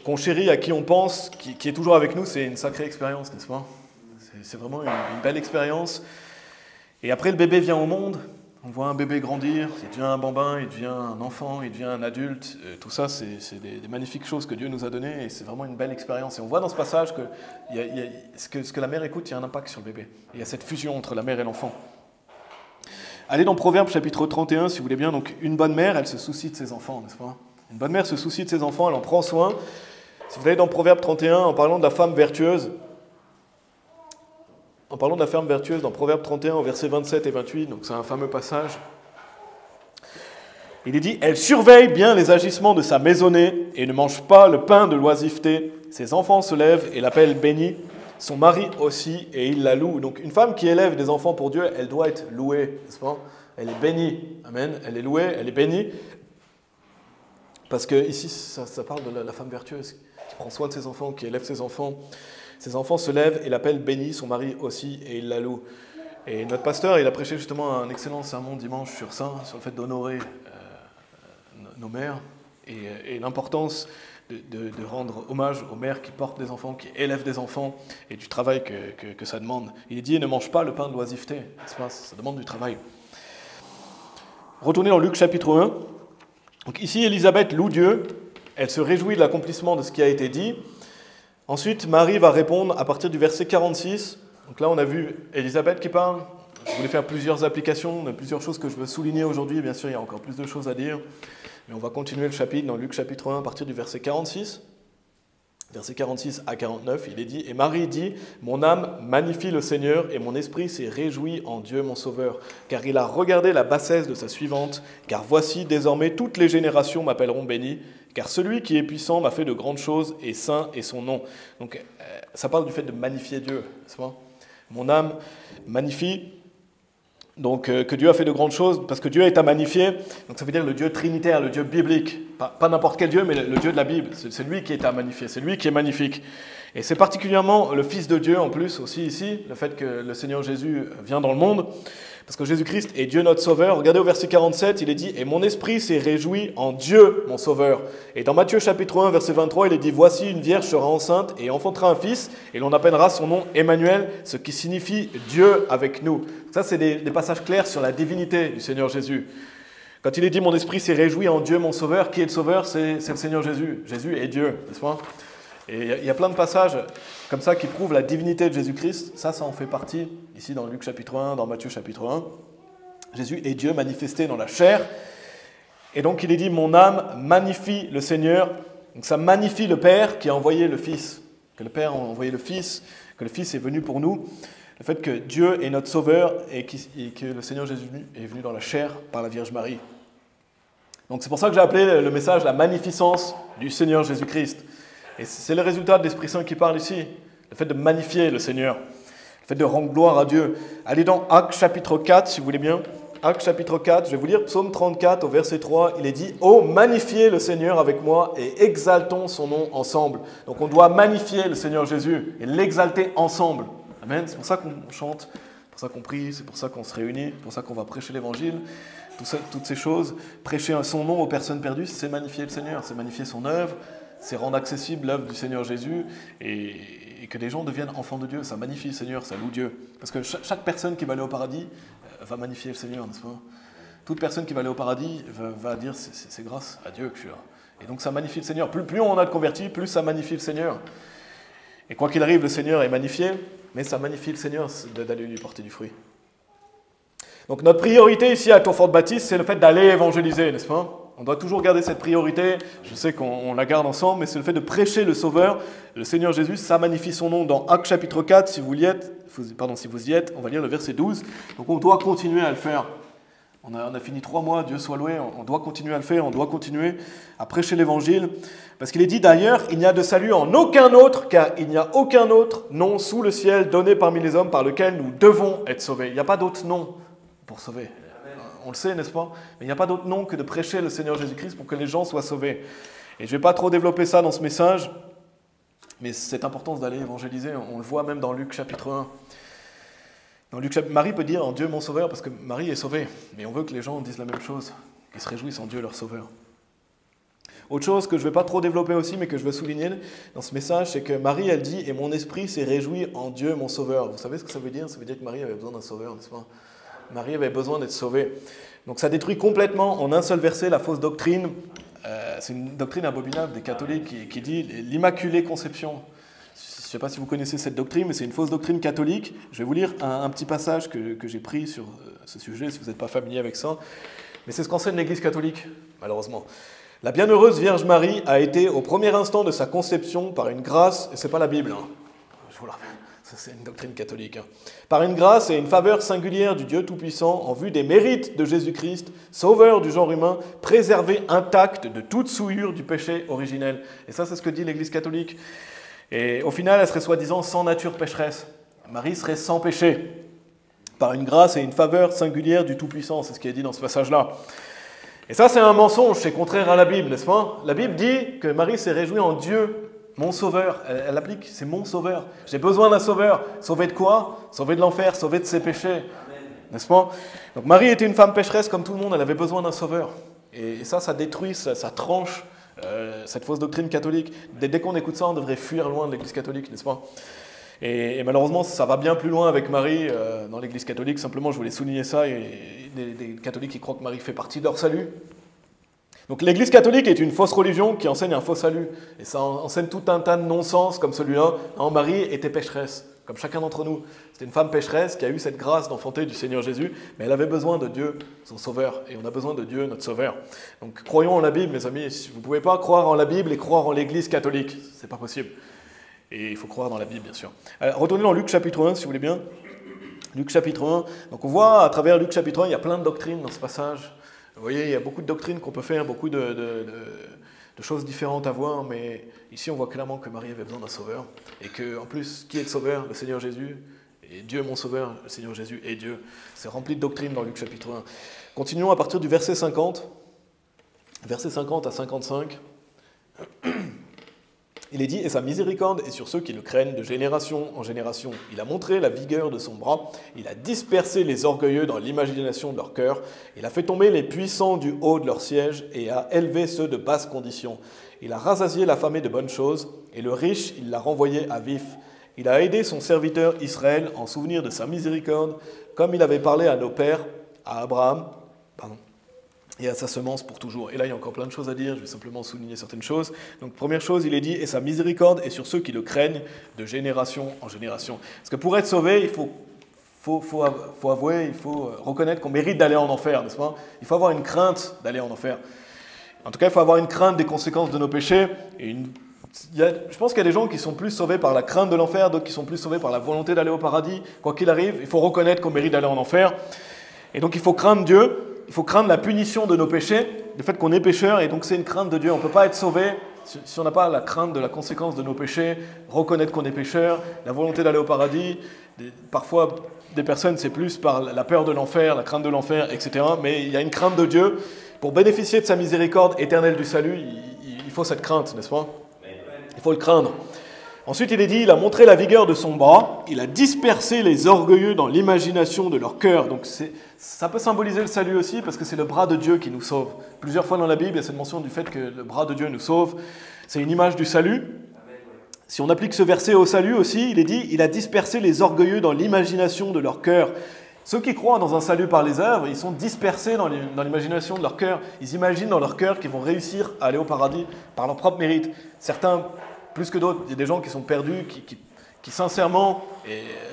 A: qu'on chérit, à qui on pense, qui est toujours avec nous, c'est une sacrée expérience, n'est-ce pas? C'est vraiment une belle expérience. Et après, le bébé vient au monde. On voit un bébé grandir. Il devient un bambin, il devient un enfant, il devient un adulte. Tout ça, c'est des magnifiques choses que Dieu nous a données. Et c'est vraiment une belle expérience. Et on voit dans ce passage que, ce que la mère écoute, il y a un impact sur le bébé. Et il y a cette fusion entre la mère et l'enfant. Allez dans Proverbes chapitre 31, si vous voulez bien. Donc, une bonne mère, elle se soucie de ses enfants, n'est-ce pas? Une bonne mère se soucie de ses enfants, elle en prend soin. Si vous allez dans Proverbes 31, en parlant de la femme vertueuse, en parlant de la femme vertueuse, dans Proverbe 31, au versets 27 et 28, donc c'est un fameux passage, il est dit « Elle surveille bien les agissements de sa maisonnée et ne mange pas le pain de l'oisiveté. Ses enfants se lèvent et l'appellent bénie. Son mari aussi, et il la loue. » Donc une femme qui élève des enfants pour Dieu, elle doit être louée, n'est-ce pas? Elle est bénie. Amen. Elle est louée, elle est bénie. Parce que ici, ça parle de la femme vertueuse qui prend soin de ses enfants, qui élève ses enfants. Ses enfants se lèvent et l'appellent bénie, son mari aussi, et il la loue. Et notre pasteur, il a prêché justement un excellent sermon dimanche sur ça, sur le fait d'honorer nos mères et l'importance de rendre hommage aux mères qui portent des enfants, qui élèvent des enfants, et du travail que ça demande. Il est dit, ne mange pas le pain de l'oisiveté, ça demande du travail. Retournez dans Luc chapitre 1. Donc ici, Élisabeth loue Dieu, elle se réjouit de l'accomplissement de ce qui a été dit. Ensuite, Marie va répondre à partir du verset 46. Donc là, on a vu Élisabeth qui parle. Je voulais faire plusieurs applications, plusieurs choses que je veux souligner aujourd'hui. Bien sûr, il y a encore plus de choses à dire. Mais on va continuer le chapitre dans Luc chapitre 1 à partir du verset 46. Verset 46 à 49, il est dit « Et Marie dit, mon âme magnifie le Seigneur, et mon esprit s'est réjoui en Dieu mon Sauveur, car il a regardé la bassesse de sa suivante, car voici, désormais, toutes les générations m'appelleront béni, car celui qui est puissant m'a fait de grandes choses, et saint est son nom. » Donc, ça parle du fait de magnifier Dieu, n'est-ce pas? Mon âme magnifie, donc que Dieu a fait de grandes choses, parce que Dieu est à magnifier, donc ça veut dire le Dieu trinitaire, le Dieu biblique, pas n'importe quel Dieu, mais le Dieu de la Bible, c'est lui qui est à magnifier, c'est lui qui est magnifique. Et c'est particulièrement le Fils de Dieu en plus aussi ici, le fait que le Seigneur Jésus vient dans le monde, parce que Jésus-Christ est Dieu notre Sauveur. Regardez au verset 47, il est dit « Et mon esprit s'est réjoui en Dieu mon Sauveur ». Et dans Matthieu chapitre 1, verset 23, il est dit « Voici une vierge sera enceinte et enfantera un fils, et l'on appellera son nom Emmanuel, ce qui signifie Dieu avec nous ». Ça, c'est des passages clairs sur la divinité du Seigneur Jésus. Quand il est dit « Mon esprit s'est réjoui en Dieu, mon sauveur », qui est le sauveur? C'est le Seigneur Jésus. Jésus est Dieu, n'est-ce pas? Et il y a plein de passages comme ça qui prouvent la divinité de Jésus-Christ. Ça en fait partie, ici dans Luc chapitre 1, dans Matthieu chapitre 1. Jésus est Dieu manifesté dans la chair. Et donc il est dit « Mon âme magnifie le Seigneur ». Donc ça magnifie le Père qui a envoyé le Fils. Que le Père a envoyé le Fils, que le Fils est venu pour nous. Le fait que Dieu est notre Sauveur et que le Seigneur Jésus est venu dans la chair par la Vierge Marie. Donc c'est pour ça que j'ai appelé le message « La magnificence du Seigneur Jésus-Christ ». Et c'est le résultat de l'Esprit Saint qui parle ici. Le fait de magnifier le Seigneur. Le fait de rendre gloire à Dieu. Allez dans Actes chapitre 4, si vous voulez bien. Actes chapitre 4, je vais vous lire Psaume 34 au verset 3. Il est dit « Oh, magnifiez le Seigneur avec moi et exaltons son nom ensemble ». Donc on doit magnifier le Seigneur Jésus et l'exalter ensemble. Amen. C'est pour ça qu'on chante, c'est pour ça qu'on prie, c'est pour ça qu'on se réunit, c'est pour ça qu'on va prêcher l'Évangile. Toutes ces choses, prêcher son nom aux personnes perdues, c'est magnifier le Seigneur, c'est magnifier son œuvre, c'est rendre accessible l'œuvre du Seigneur Jésus et que les gens deviennent enfants de Dieu. Ça magnifie le Seigneur, ça loue Dieu. Parce que chaque personne qui va aller au paradis va magnifier le Seigneur, n'est-ce pas? Toute personne qui va aller au paradis va dire c'est grâce à Dieu que je suis là. Et donc ça magnifie le Seigneur. Plus on a de convertis, plus ça magnifie le Seigneur. Et quoi qu'il arrive, le Seigneur est magnifié, mais ça magnifie le Seigneur d'aller lui porter du fruit. Donc notre priorité ici à Tourfort Baptiste, c'est le fait d'aller évangéliser, n'est-ce pas? On doit toujours garder cette priorité, je sais qu'on la garde ensemble, mais c'est le fait de prêcher le Sauveur, le Seigneur Jésus, ça magnifie son nom dans Actes chapitre 4, si vous y êtes, on va lire le verset 12. Donc on doit continuer à le faire. On a fini 3 mois, Dieu soit loué, on doit continuer à le faire, on doit continuer à prêcher l'Évangile, parce qu'il est dit d'ailleurs, il n'y a de salut en aucun autre, car il n'y a aucun autre nom sous le ciel donné parmi les hommes par lequel nous devons être sauvés. Il n'y a pas d'autre nom pour sauver. On le sait, n'est-ce pas? Mais il n'y a pas d'autre nom que de prêcher le Seigneur Jésus-Christ pour que les gens soient sauvés. Et je ne vais pas trop développer ça dans ce message, mais cette importance d'aller évangéliser, on le voit même dans Luc chapitre 1. Dans Luc, Marie peut dire en Dieu mon sauveur parce que Marie est sauvée, mais on veut que les gens disent la même chose, qu'ils se réjouissent en Dieu leur sauveur. Autre chose que je ne vais pas trop développer aussi, mais que je veux souligner dans ce message, c'est que Marie, elle dit « Et mon esprit s'est réjoui en Dieu mon sauveur ». Vous savez ce que ça veut dire? Ça veut dire que Marie avait besoin d'un sauveur, n'est-ce pas? Marie avait besoin d'être sauvée. Donc ça détruit complètement en un seul verset la fausse doctrine. C'est une doctrine abominable des catholiques qui dit l'immaculée conception. Je ne sais pas si vous connaissez cette doctrine, mais c'est une fausse doctrine catholique. Je vais vous lire un petit passage que j'ai pris sur ce sujet, si vous n'êtes pas familier avec ça. Mais c'est ce qu'enseigne l'Église catholique, malheureusement. La bienheureuse Vierge Marie a été au premier instant de sa conception par une grâce, et ce n'est pas la Bible, hein. Je vous le rappelle, ça c'est une doctrine catholique, hein. Par une grâce et une faveur singulière du Dieu Tout-Puissant en vue des mérites de Jésus-Christ, sauveur du genre humain, préservé intact de toute souillure du péché originel. Et ça c'est ce que dit l'Église catholique. Et au final, elle serait soi-disant sans nature pécheresse. Marie serait sans péché, par une grâce et une faveur singulière du Tout-Puissant, c'est ce qui est dit dans ce passage-là. Et ça, c'est un mensonge, c'est contraire à la Bible, n'est-ce pas? La Bible dit que Marie s'est réjouie en Dieu, mon sauveur. Elle applique, c'est mon sauveur. J'ai besoin d'un sauveur. Sauvé de quoi? Sauvé de l'enfer, sauvé de ses péchés, n'est-ce pas? Donc Marie était une femme pécheresse comme tout le monde, elle avait besoin d'un sauveur. Et ça détruit, ça tranche cette fausse doctrine catholique. Dès qu'on écoute ça, on devrait fuir loin de l'Église catholique, n'est-ce pas? Et malheureusement, ça va bien plus loin avec Marie dans l'Église catholique. Simplement, je voulais souligner ça. Et des catholiques qui croient que Marie fait partie de leur salut. Donc l'Église catholique est une fausse religion qui enseigne un faux salut. Et ça enseigne tout un tas de non-sens comme celui-là. Non, Marie était pécheresse, comme chacun d'entre nous. C'était une femme pécheresse qui a eu cette grâce d'enfanter du Seigneur Jésus, mais elle avait besoin de Dieu, son sauveur. Et on a besoin de Dieu, notre sauveur. Donc croyons en la Bible, mes amis. Vous ne pouvez pas croire en la Bible et croire en l'Église catholique. C'est pas possible. Et il faut croire dans la Bible, bien sûr. Alors, retournez dans Luc chapitre 1, si vous voulez bien. Luc chapitre 1. Donc on voit à travers Luc chapitre 1, il y a plein de doctrines dans ce passage. Vous voyez, il y a beaucoup de doctrines qu'on peut faire, beaucoup de choses différentes à voir, mais ici on voit clairement que Marie avait besoin d'un sauveur. Et qu'en plus, qui est le sauveur? Le Seigneur Jésus. Et Dieu mon sauveur, le Seigneur Jésus est Dieu. C'est rempli de doctrines dans Luc chapitre 1. Continuons à partir du verset 50. Verset 50 à 55. Il est dit, et sa miséricorde est sur ceux qui le craignent de génération en génération. Il a montré la vigueur de son bras, il a dispersé les orgueilleux dans l'imagination de leur cœur, il a fait tomber les puissants du haut de leur siège et a élevé ceux de basse condition. Il a rassasié l'affamé de bonnes choses, et le riche, il l'a renvoyé à vif. Il a aidé son serviteur Israël en souvenir de sa miséricorde, comme il avait parlé à nos pères, à Abraham, et à sa semence pour toujours. Et là, il y a encore plein de choses à dire, je vais simplement souligner certaines choses. Donc, première chose, il est dit, et sa miséricorde est sur ceux qui le craignent de génération en génération. Parce que pour être sauvé, il faut avouer, il faut reconnaître qu'on mérite d'aller en enfer, n'est-ce pas? Il faut avoir une crainte d'aller en enfer. En tout cas, il faut avoir une crainte des conséquences de nos péchés. Je pense qu'il y a des gens qui sont plus sauvés par la crainte de l'enfer, d'autres qui sont plus sauvés par la volonté d'aller au paradis. Quoi qu'il arrive, il faut reconnaître qu'on mérite d'aller en enfer. Et donc, il faut craindre Dieu. Il faut craindre la punition de nos péchés, le fait qu'on est pécheur, et donc c'est une crainte de Dieu. On ne peut pas être sauvé si on n'a pas la crainte de la conséquence de nos péchés, reconnaître qu'on est pécheur, la volonté d'aller au paradis. Parfois, des personnes, c'est plus par la peur de l'enfer, la crainte de l'enfer, etc. Mais il y a une crainte de Dieu. Pour bénéficier de sa miséricorde éternelle du salut, il faut cette crainte, n'est-ce pas? Il faut le craindre. Ensuite, il est dit, il a montré la vigueur de son bras, il a dispersé les orgueilleux dans l'imagination de leur cœur. Donc ça peut symboliser le salut aussi, parce que c'est le bras de Dieu qui nous sauve. Plusieurs fois dans la Bible, il y a cette mention du fait que le bras de Dieu nous sauve. C'est une image du salut. Si on applique ce verset au salut aussi, il est dit, il a dispersé les orgueilleux dans l'imagination de leur cœur. Ceux qui croient dans un salut par les œuvres, ils sont dispersés dans l'imagination de leur cœur. Ils imaginent dans leur cœur qu'ils vont réussir à aller au paradis par leur propre mérite. Certains, plus que d'autres, il y a des gens qui sont perdus, qui sincèrement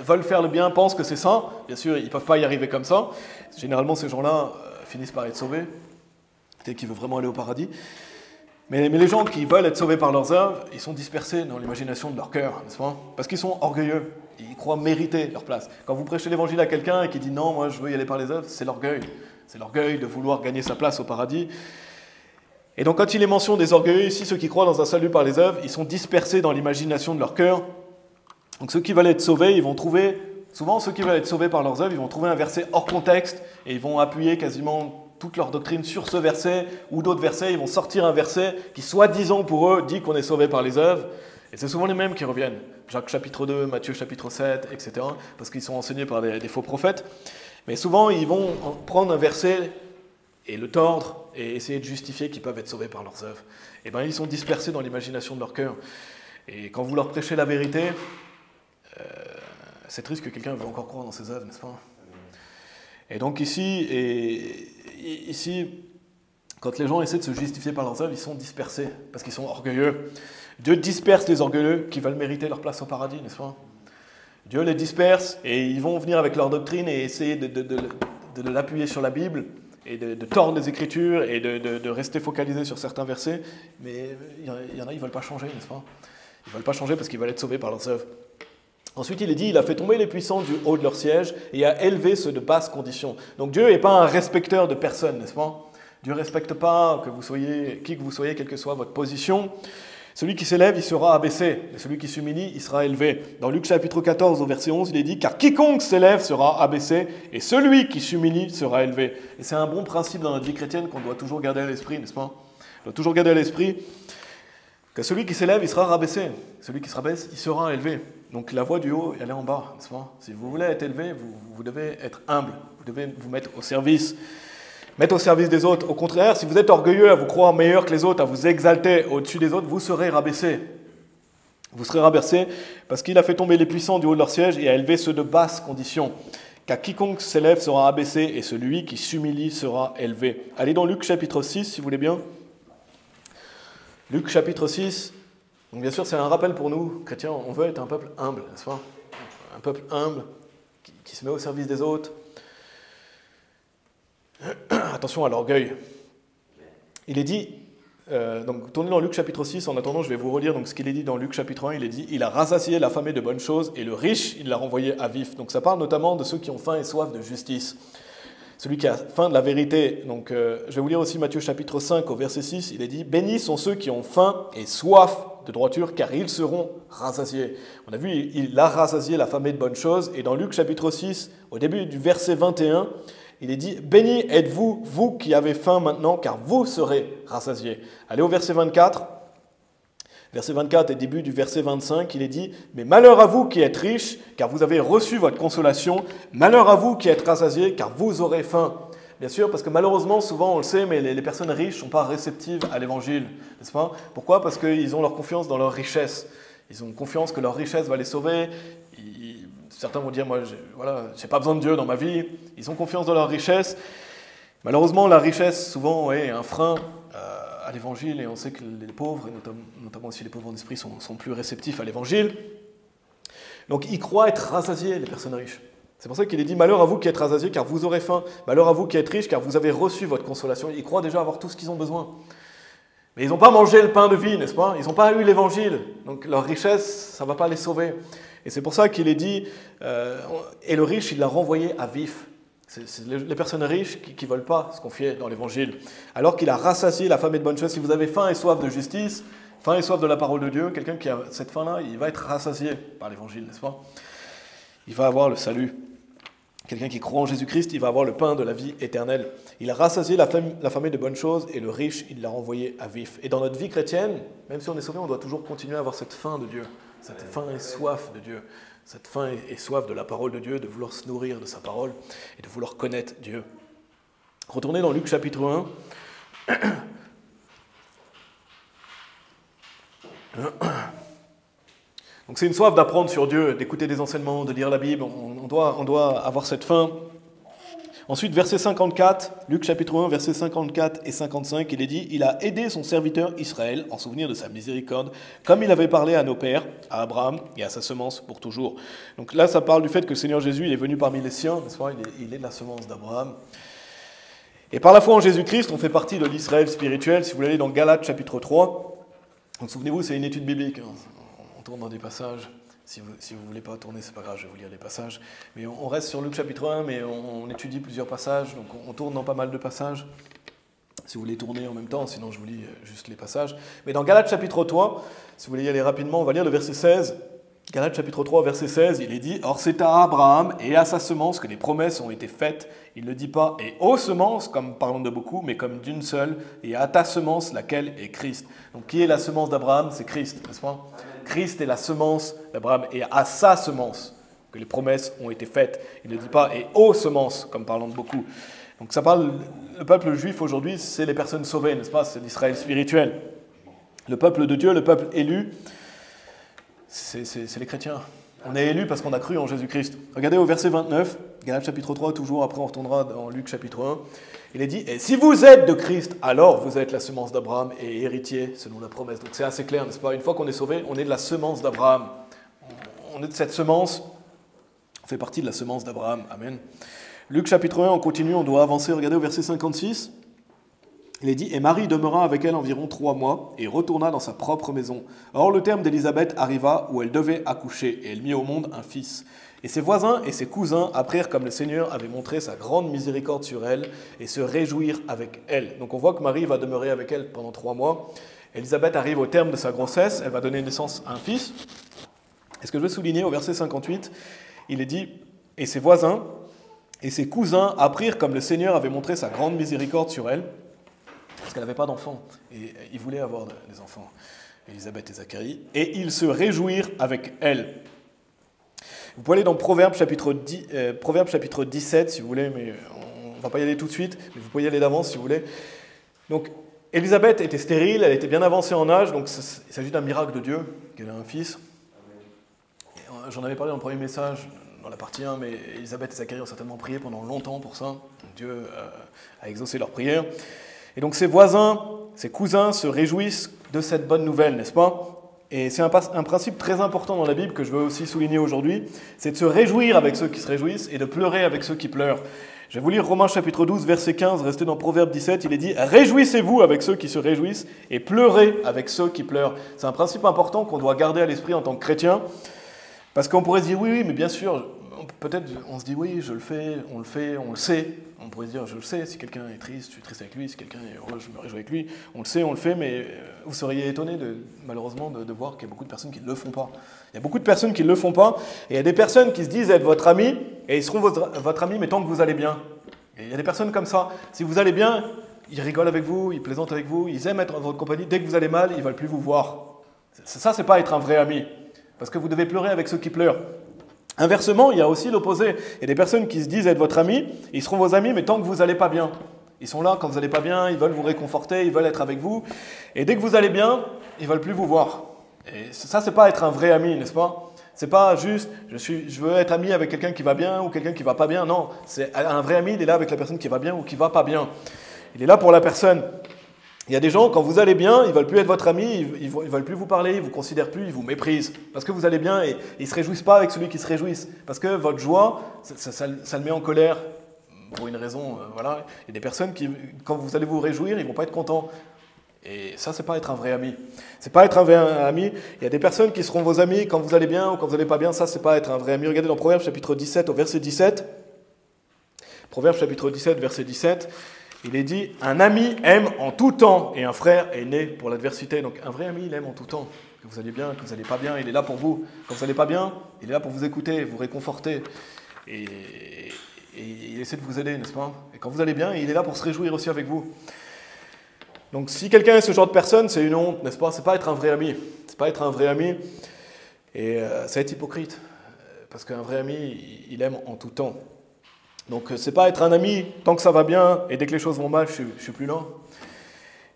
A: veulent faire le bien, pensent que c'est ça. Bien sûr, ils ne peuvent pas y arriver comme ça. Généralement, ces gens-là finissent par être sauvés, peut-être qu'ils veulent vraiment aller au paradis. Mais les gens qui veulent être sauvés par leurs œuvres, ils sont dispersés dans l'imagination de leur cœur, n'est-ce pas? Parce qu'ils sont orgueilleux, ils croient mériter leur place. Quand vous prêchez l'évangile à quelqu'un et qui dit non, moi je veux y aller par les œuvres, c'est l'orgueil. C'est l'orgueil de vouloir gagner sa place au paradis. Et donc quand il est mention des orgueilleux ici, ceux qui croient dans un salut par les œuvres, ils sont dispersés dans l'imagination de leur cœur. Donc ceux qui veulent être sauvés, ils vont trouver, souvent ceux qui veulent être sauvés par leurs œuvres, ils vont trouver un verset hors contexte et ils vont appuyer quasiment toute leur doctrine sur ce verset ou d'autres versets. Ils vont sortir un verset qui, soi-disant pour eux, dit qu'on est sauvé par les œuvres. Et c'est souvent les mêmes qui reviennent. Jacques chapitre 2, Matthieu chapitre 7, etc. Parce qu'ils sont enseignés par des faux prophètes. Mais souvent, ils vont prendre un verset et le tordre et essayer de justifier qu'ils peuvent être sauvés par leurs œuvres. Et bien, ils sont dispersés dans l'imagination de leur cœur. Et quand vous leur prêchez la vérité, c'est triste que quelqu'un veuille encore croire dans ses œuvres, n'est-ce pas? Et donc ici, quand les gens essaient de se justifier par leurs œuvres, ils sont dispersés, parce qu'ils sont orgueilleux. Dieu disperse les orgueilleux qui veulent mériter leur place au paradis, n'est-ce pas? Dieu les disperse, et ils vont venir avec leur doctrine et essayer de l'appuyer sur la Bible, et de tordre les Écritures, et de rester focalisés sur certains versets. Mais il y en a, ils ne veulent pas changer, n'est-ce pas? Ils ne veulent pas changer parce qu'ils veulent être sauvés par leurs œuvres. Ensuite, il est dit, il a fait tomber les puissants du haut de leur siège et a élevé ceux de basse condition. Donc Dieu n'est pas un respecteur de personne, n'est-ce pas? Dieu ne respecte pas que vous soyez, qui que vous soyez, quelle que soit votre position. Celui qui s'élève, il sera abaissé, et celui qui s'humilie, il sera élevé. Dans Luc chapitre 14, au verset 11, il est dit, car quiconque s'élève sera abaissé, et celui qui s'humilie sera élevé. Et c'est un bon principe dans notre vie chrétienne qu'on doit toujours garder à l'esprit, n'est-ce pas? On doit toujours garder à l'esprit que celui qui s'élève, il sera rabaissé. Celui qui se rabaisse, il sera élevé. Donc la voie du haut, elle est en bas, n'est-ce pas? Si vous voulez être élevé, vous devez être humble. Vous devez vous mettre au service des autres. Au contraire, si vous êtes orgueilleux à vous croire meilleur que les autres, à vous exalter au-dessus des autres, vous serez rabaissé. Vous serez rabaissé parce qu'il a fait tomber les puissants du haut de leur siège et a élevé ceux de basse condition. Car quiconque s'élève sera abaissé et celui qui s'humilie sera élevé. Allez dans Luc chapitre 6, si vous voulez bien. Luc chapitre 6. Donc bien sûr, c'est un rappel pour nous, chrétiens, on veut être un peuple humble, n'est-ce pas? Un peuple humble, qui se met au service des autres. Attention à l'orgueil. Il est dit, donc tournez dans Luc chapitre 6, en attendant je vais vous relire donc, ce qu'il est dit dans Luc chapitre 1, il est dit « Il a rassasié l'affamé de bonnes choses, et le riche, il l'a renvoyé à vif ». Donc ça parle notamment de ceux qui ont faim et soif de justice. Celui qui a faim de la vérité. Donc je vais vous lire aussi Matthieu chapitre 5, au verset 6, il est dit « Bénis sont ceux qui ont faim et soif de droiture, car ils seront rassasiés ». On a vu, il a rassasié l'affamé de bonnes choses, et dans Luc chapitre 6, au début du verset 21, il est dit « Bénis êtes-vous, vous qui avez faim maintenant, car vous serez rassasiés ». Allez au verset 24. Verset 24 et début du verset 25, il est dit « Mais malheur à vous qui êtes riches, car vous avez reçu votre consolation. Malheur à vous qui êtes rassasiés, car vous aurez faim. » Bien sûr, parce que malheureusement, souvent on le sait, mais les personnes riches ne sont pas réceptives à l'évangile, n'est-ce pas? Pourquoi? Parce qu'ils ont leur confiance dans leur richesse. Ils ont confiance que leur richesse va les sauver. Certains vont dire, moi, voilà, j'ai pas besoin de Dieu dans ma vie. Ils ont confiance dans leur richesse. Malheureusement, la richesse, souvent, est un frein à l'évangile, et on sait que les pauvres, et notamment aussi les pauvres en esprit, sont plus réceptifs à l'évangile. Donc, ils croient être rassasiés, les personnes riches. C'est pour ça qu'il est dit « Malheur à vous qui êtes rassasiés, car vous aurez faim. Malheur à vous qui êtes riches, car vous avez reçu votre consolation. » Ils croient déjà avoir tout ce qu'ils ont besoin. Mais ils n'ont pas mangé le pain de vie, n'est-ce pas? Ils n'ont pas eu l'évangile. Donc, leur richesse, ça ne va pas les sauver. Et c'est pour ça qu'il est dit et le riche, il l'a renvoyé à vif. C'est les personnes riches qui ne veulent pas se confier dans l'évangile. Alors qu'il a rassasié la famille de bonnes choses. Si vous avez faim et soif de justice, faim et soif de la parole de Dieu, quelqu'un qui a cette faim-là, il va être rassasié par l'évangile, n'est-ce pas? Il va avoir le salut. Quelqu'un qui croit en Jésus-Christ, il va avoir le pain de la vie éternelle. Il a rassasié la famille de bonnes choses, et le riche, il l'a renvoyé à vif. Et dans notre vie chrétienne, même si on est sauvé, on doit toujours continuer à avoir cette faim de Dieu, cette faim et soif de Dieu, cette faim et soif de la parole de Dieu, de vouloir se nourrir de sa parole et de vouloir connaître Dieu. Retournez dans Luc chapitre 1. Donc c'est une soif d'apprendre sur Dieu, d'écouter des enseignements, de lire la Bible, on doit avoir cette faim. Ensuite, verset 54, Luc chapitre 1, versets 54 et 55, il est dit « Il a aidé son serviteur Israël en souvenir de sa miséricorde, comme il avait parlé à nos pères, à Abraham et à sa semence pour toujours. » Donc là, ça parle du fait que le Seigneur Jésus, il est venu parmi les siens, n'est-ce pas? Il est de la semence d'Abraham. Et par la foi en Jésus-Christ, on fait partie de l'Israël spirituel. Si vous voulez aller dans Galates chapitre 3, donc souvenez-vous, c'est une étude biblique, hein. On tourne dans des passages. Si vous ne voulez pas tourner, c'est pas grave, je vais vous lire les passages. Mais on reste sur Luc chapitre 1, mais on étudie plusieurs passages, donc on tourne dans pas mal de passages. Si vous voulez tourner en même temps, sinon je vous lis juste les passages. Mais dans Galates chapitre 3, si vous voulez y aller rapidement, on va lire le verset 16. Galates chapitre 3, verset 16, il est dit « Or c'est à Abraham et à sa semence que les promesses ont été faites. Il ne dit pas « et aux semences », comme parlant de beaucoup, mais comme d'une seule, et à ta semence, laquelle est Christ. » Donc qui est la semence d'Abraham? C'est Christ, n'est-ce pas? Christ est la semence d'Abraham, et à sa semence que les promesses ont été faites. Il ne dit pas « et aux semences », comme parlant de beaucoup. Donc ça parle, le peuple juif aujourd'hui, c'est les personnes sauvées, n'est-ce pas? C'est l'Israël spirituel. Le peuple de Dieu, le peuple élu, c'est les chrétiens. On est élus parce qu'on a cru en Jésus-Christ. Regardez au verset 29, Galates chapitre 3, toujours, après on retournera dans Luc chapitre 1. Il est dit « Et si vous êtes de Christ, alors vous êtes la semence d'Abraham et héritier selon la promesse. » Donc c'est assez clair, n'est-ce pas? Une fois qu'on est sauvé, on est de la semence d'Abraham. On est de cette semence, on fait partie de la semence d'Abraham. Amen. Luc chapitre 1, on continue, on doit avancer. Regardez au verset 56. Il est dit « Et Marie demeura avec elle environ 3 mois et retourna dans sa propre maison. Or le terme d'Élisabeth arriva où elle devait accoucher, et elle mit au monde un fils. Et ses voisins et ses cousins apprirent comme le Seigneur avait montré sa grande miséricorde sur elle, et se réjouirent avec elle. » Donc on voit que Marie va demeurer avec elle pendant 3 mois. Élisabeth arrive au terme de sa grossesse, elle va donner naissance à un fils. Et ce que je veux souligner au verset 58, il est dit « Et ses voisins et ses cousins apprirent comme le Seigneur avait montré sa grande miséricorde sur elle. » Parce qu'elle n'avait pas d'enfants, et ils voulaient avoir des enfants, Élisabeth et Zacharie, et ils se réjouirent avec elle. Vous pouvez aller dans Proverbes chapitre 17, si vous voulez, mais on ne va pas y aller tout de suite, mais vous pouvez y aller d'avance si vous voulez. Donc, Élisabeth était stérile, elle était bien avancée en âge, donc il s'agit d'un miracle de Dieu, qu'elle a un fils. J'en avais parlé dans le premier message, dans la partie 1, mais Élisabeth et Zacharie ont certainement prié pendant longtemps pour ça. Dieu a exaucé leur prière. Et donc ses voisins, ses cousins se réjouissent de cette bonne nouvelle, n'est-ce pas? Et c'est un principe très important dans la Bible que je veux aussi souligner aujourd'hui, c'est de se réjouir avec ceux qui se réjouissent et de pleurer avec ceux qui pleurent. Je vais vous lire Romains chapitre 12, verset 15, restez dans Proverbe 17, il est dit « Réjouissez-vous avec ceux qui se réjouissent et pleurez avec ceux qui pleurent ». C'est un principe important qu'on doit garder à l'esprit en tant que chrétien, parce qu'on pourrait se dire « Oui, mais bien sûr, peut-être on se dit oui, je le fais, on le sait. » On pourrait se dire, je le sais, si quelqu'un est triste, je suis triste avec lui, si quelqu'un est heureux, je me réjouis avec lui. On le sait, on le fait, mais vous seriez étonné, malheureusement, de voir qu'il y a beaucoup de personnes qui ne le font pas. Il y a beaucoup de personnes qui ne le font pas, et il y a des personnes qui se disent être votre ami, et ils seront votre ami, mais tant que vous allez bien. Et il y a des personnes comme ça. Si vous allez bien, ils rigolent avec vous, ils plaisantent avec vous, ils aiment être dans votre compagnie. Dès que vous allez mal, ils ne veulent plus vous voir. Ça, c'est pas être un vrai ami, parce que vous devez pleurer avec ceux qui pleurent. Inversement, il y a aussi l'opposé. Il y a des personnes qui se disent être votre ami, ils seront vos amis, mais tant que vous n'allez pas bien. Ils sont là quand vous n'allez pas bien, ils veulent vous réconforter, ils veulent être avec vous. Et dès que vous allez bien, ils ne veulent plus vous voir. Et ça, c'est pas être un vrai ami, n'est-ce pas? C'est pas juste, je veux être ami avec quelqu'un qui va bien ou quelqu'un qui va pas bien. Non, c'est un vrai ami, il est là avec la personne qui va bien ou qui va pas bien. Il est là pour la personne. Il y a des gens, quand vous allez bien, ils veulent plus être votre ami, ils veulent plus vous parler, ils vous considèrent plus, ils vous méprisent. Parce que vous allez bien et ils se réjouissent pas avec celui qui se réjouisse. Parce que votre joie, ça le met en colère pour une raison, voilà. Il y a des personnes qui, quand vous allez vous réjouir, ils vont pas être contents. Et ça, c'est pas être un vrai ami. C'est pas être un vrai ami. Il y a des personnes qui seront vos amis quand vous allez bien ou quand vous allez pas bien. Ça, c'est pas être un vrai ami. Regardez dans Proverbes chapitre 17 au verset 17. Proverbes chapitre 17, verset 17. Il est dit, un ami aime en tout temps et un frère est né pour l'adversité. Donc un vrai ami, il aime en tout temps. Que vous allez bien, que vous n'allez pas bien, il est là pour vous. Quand vous n'allez pas bien, il est là pour vous écouter, vous réconforter. Et il essaie de vous aider, n'est-ce pas? Et quand vous allez bien, il est là pour se réjouir aussi avec vous. Donc si quelqu'un est ce genre de personne, c'est une honte, n'est-ce pas? C'est pas être un vrai ami. C'est pas être un vrai ami. Et c'est être hypocrite. Parce qu'un vrai ami, il aime en tout temps. Donc, c'est pas être un ami tant que ça va bien et dès que les choses vont mal, je suis plus là.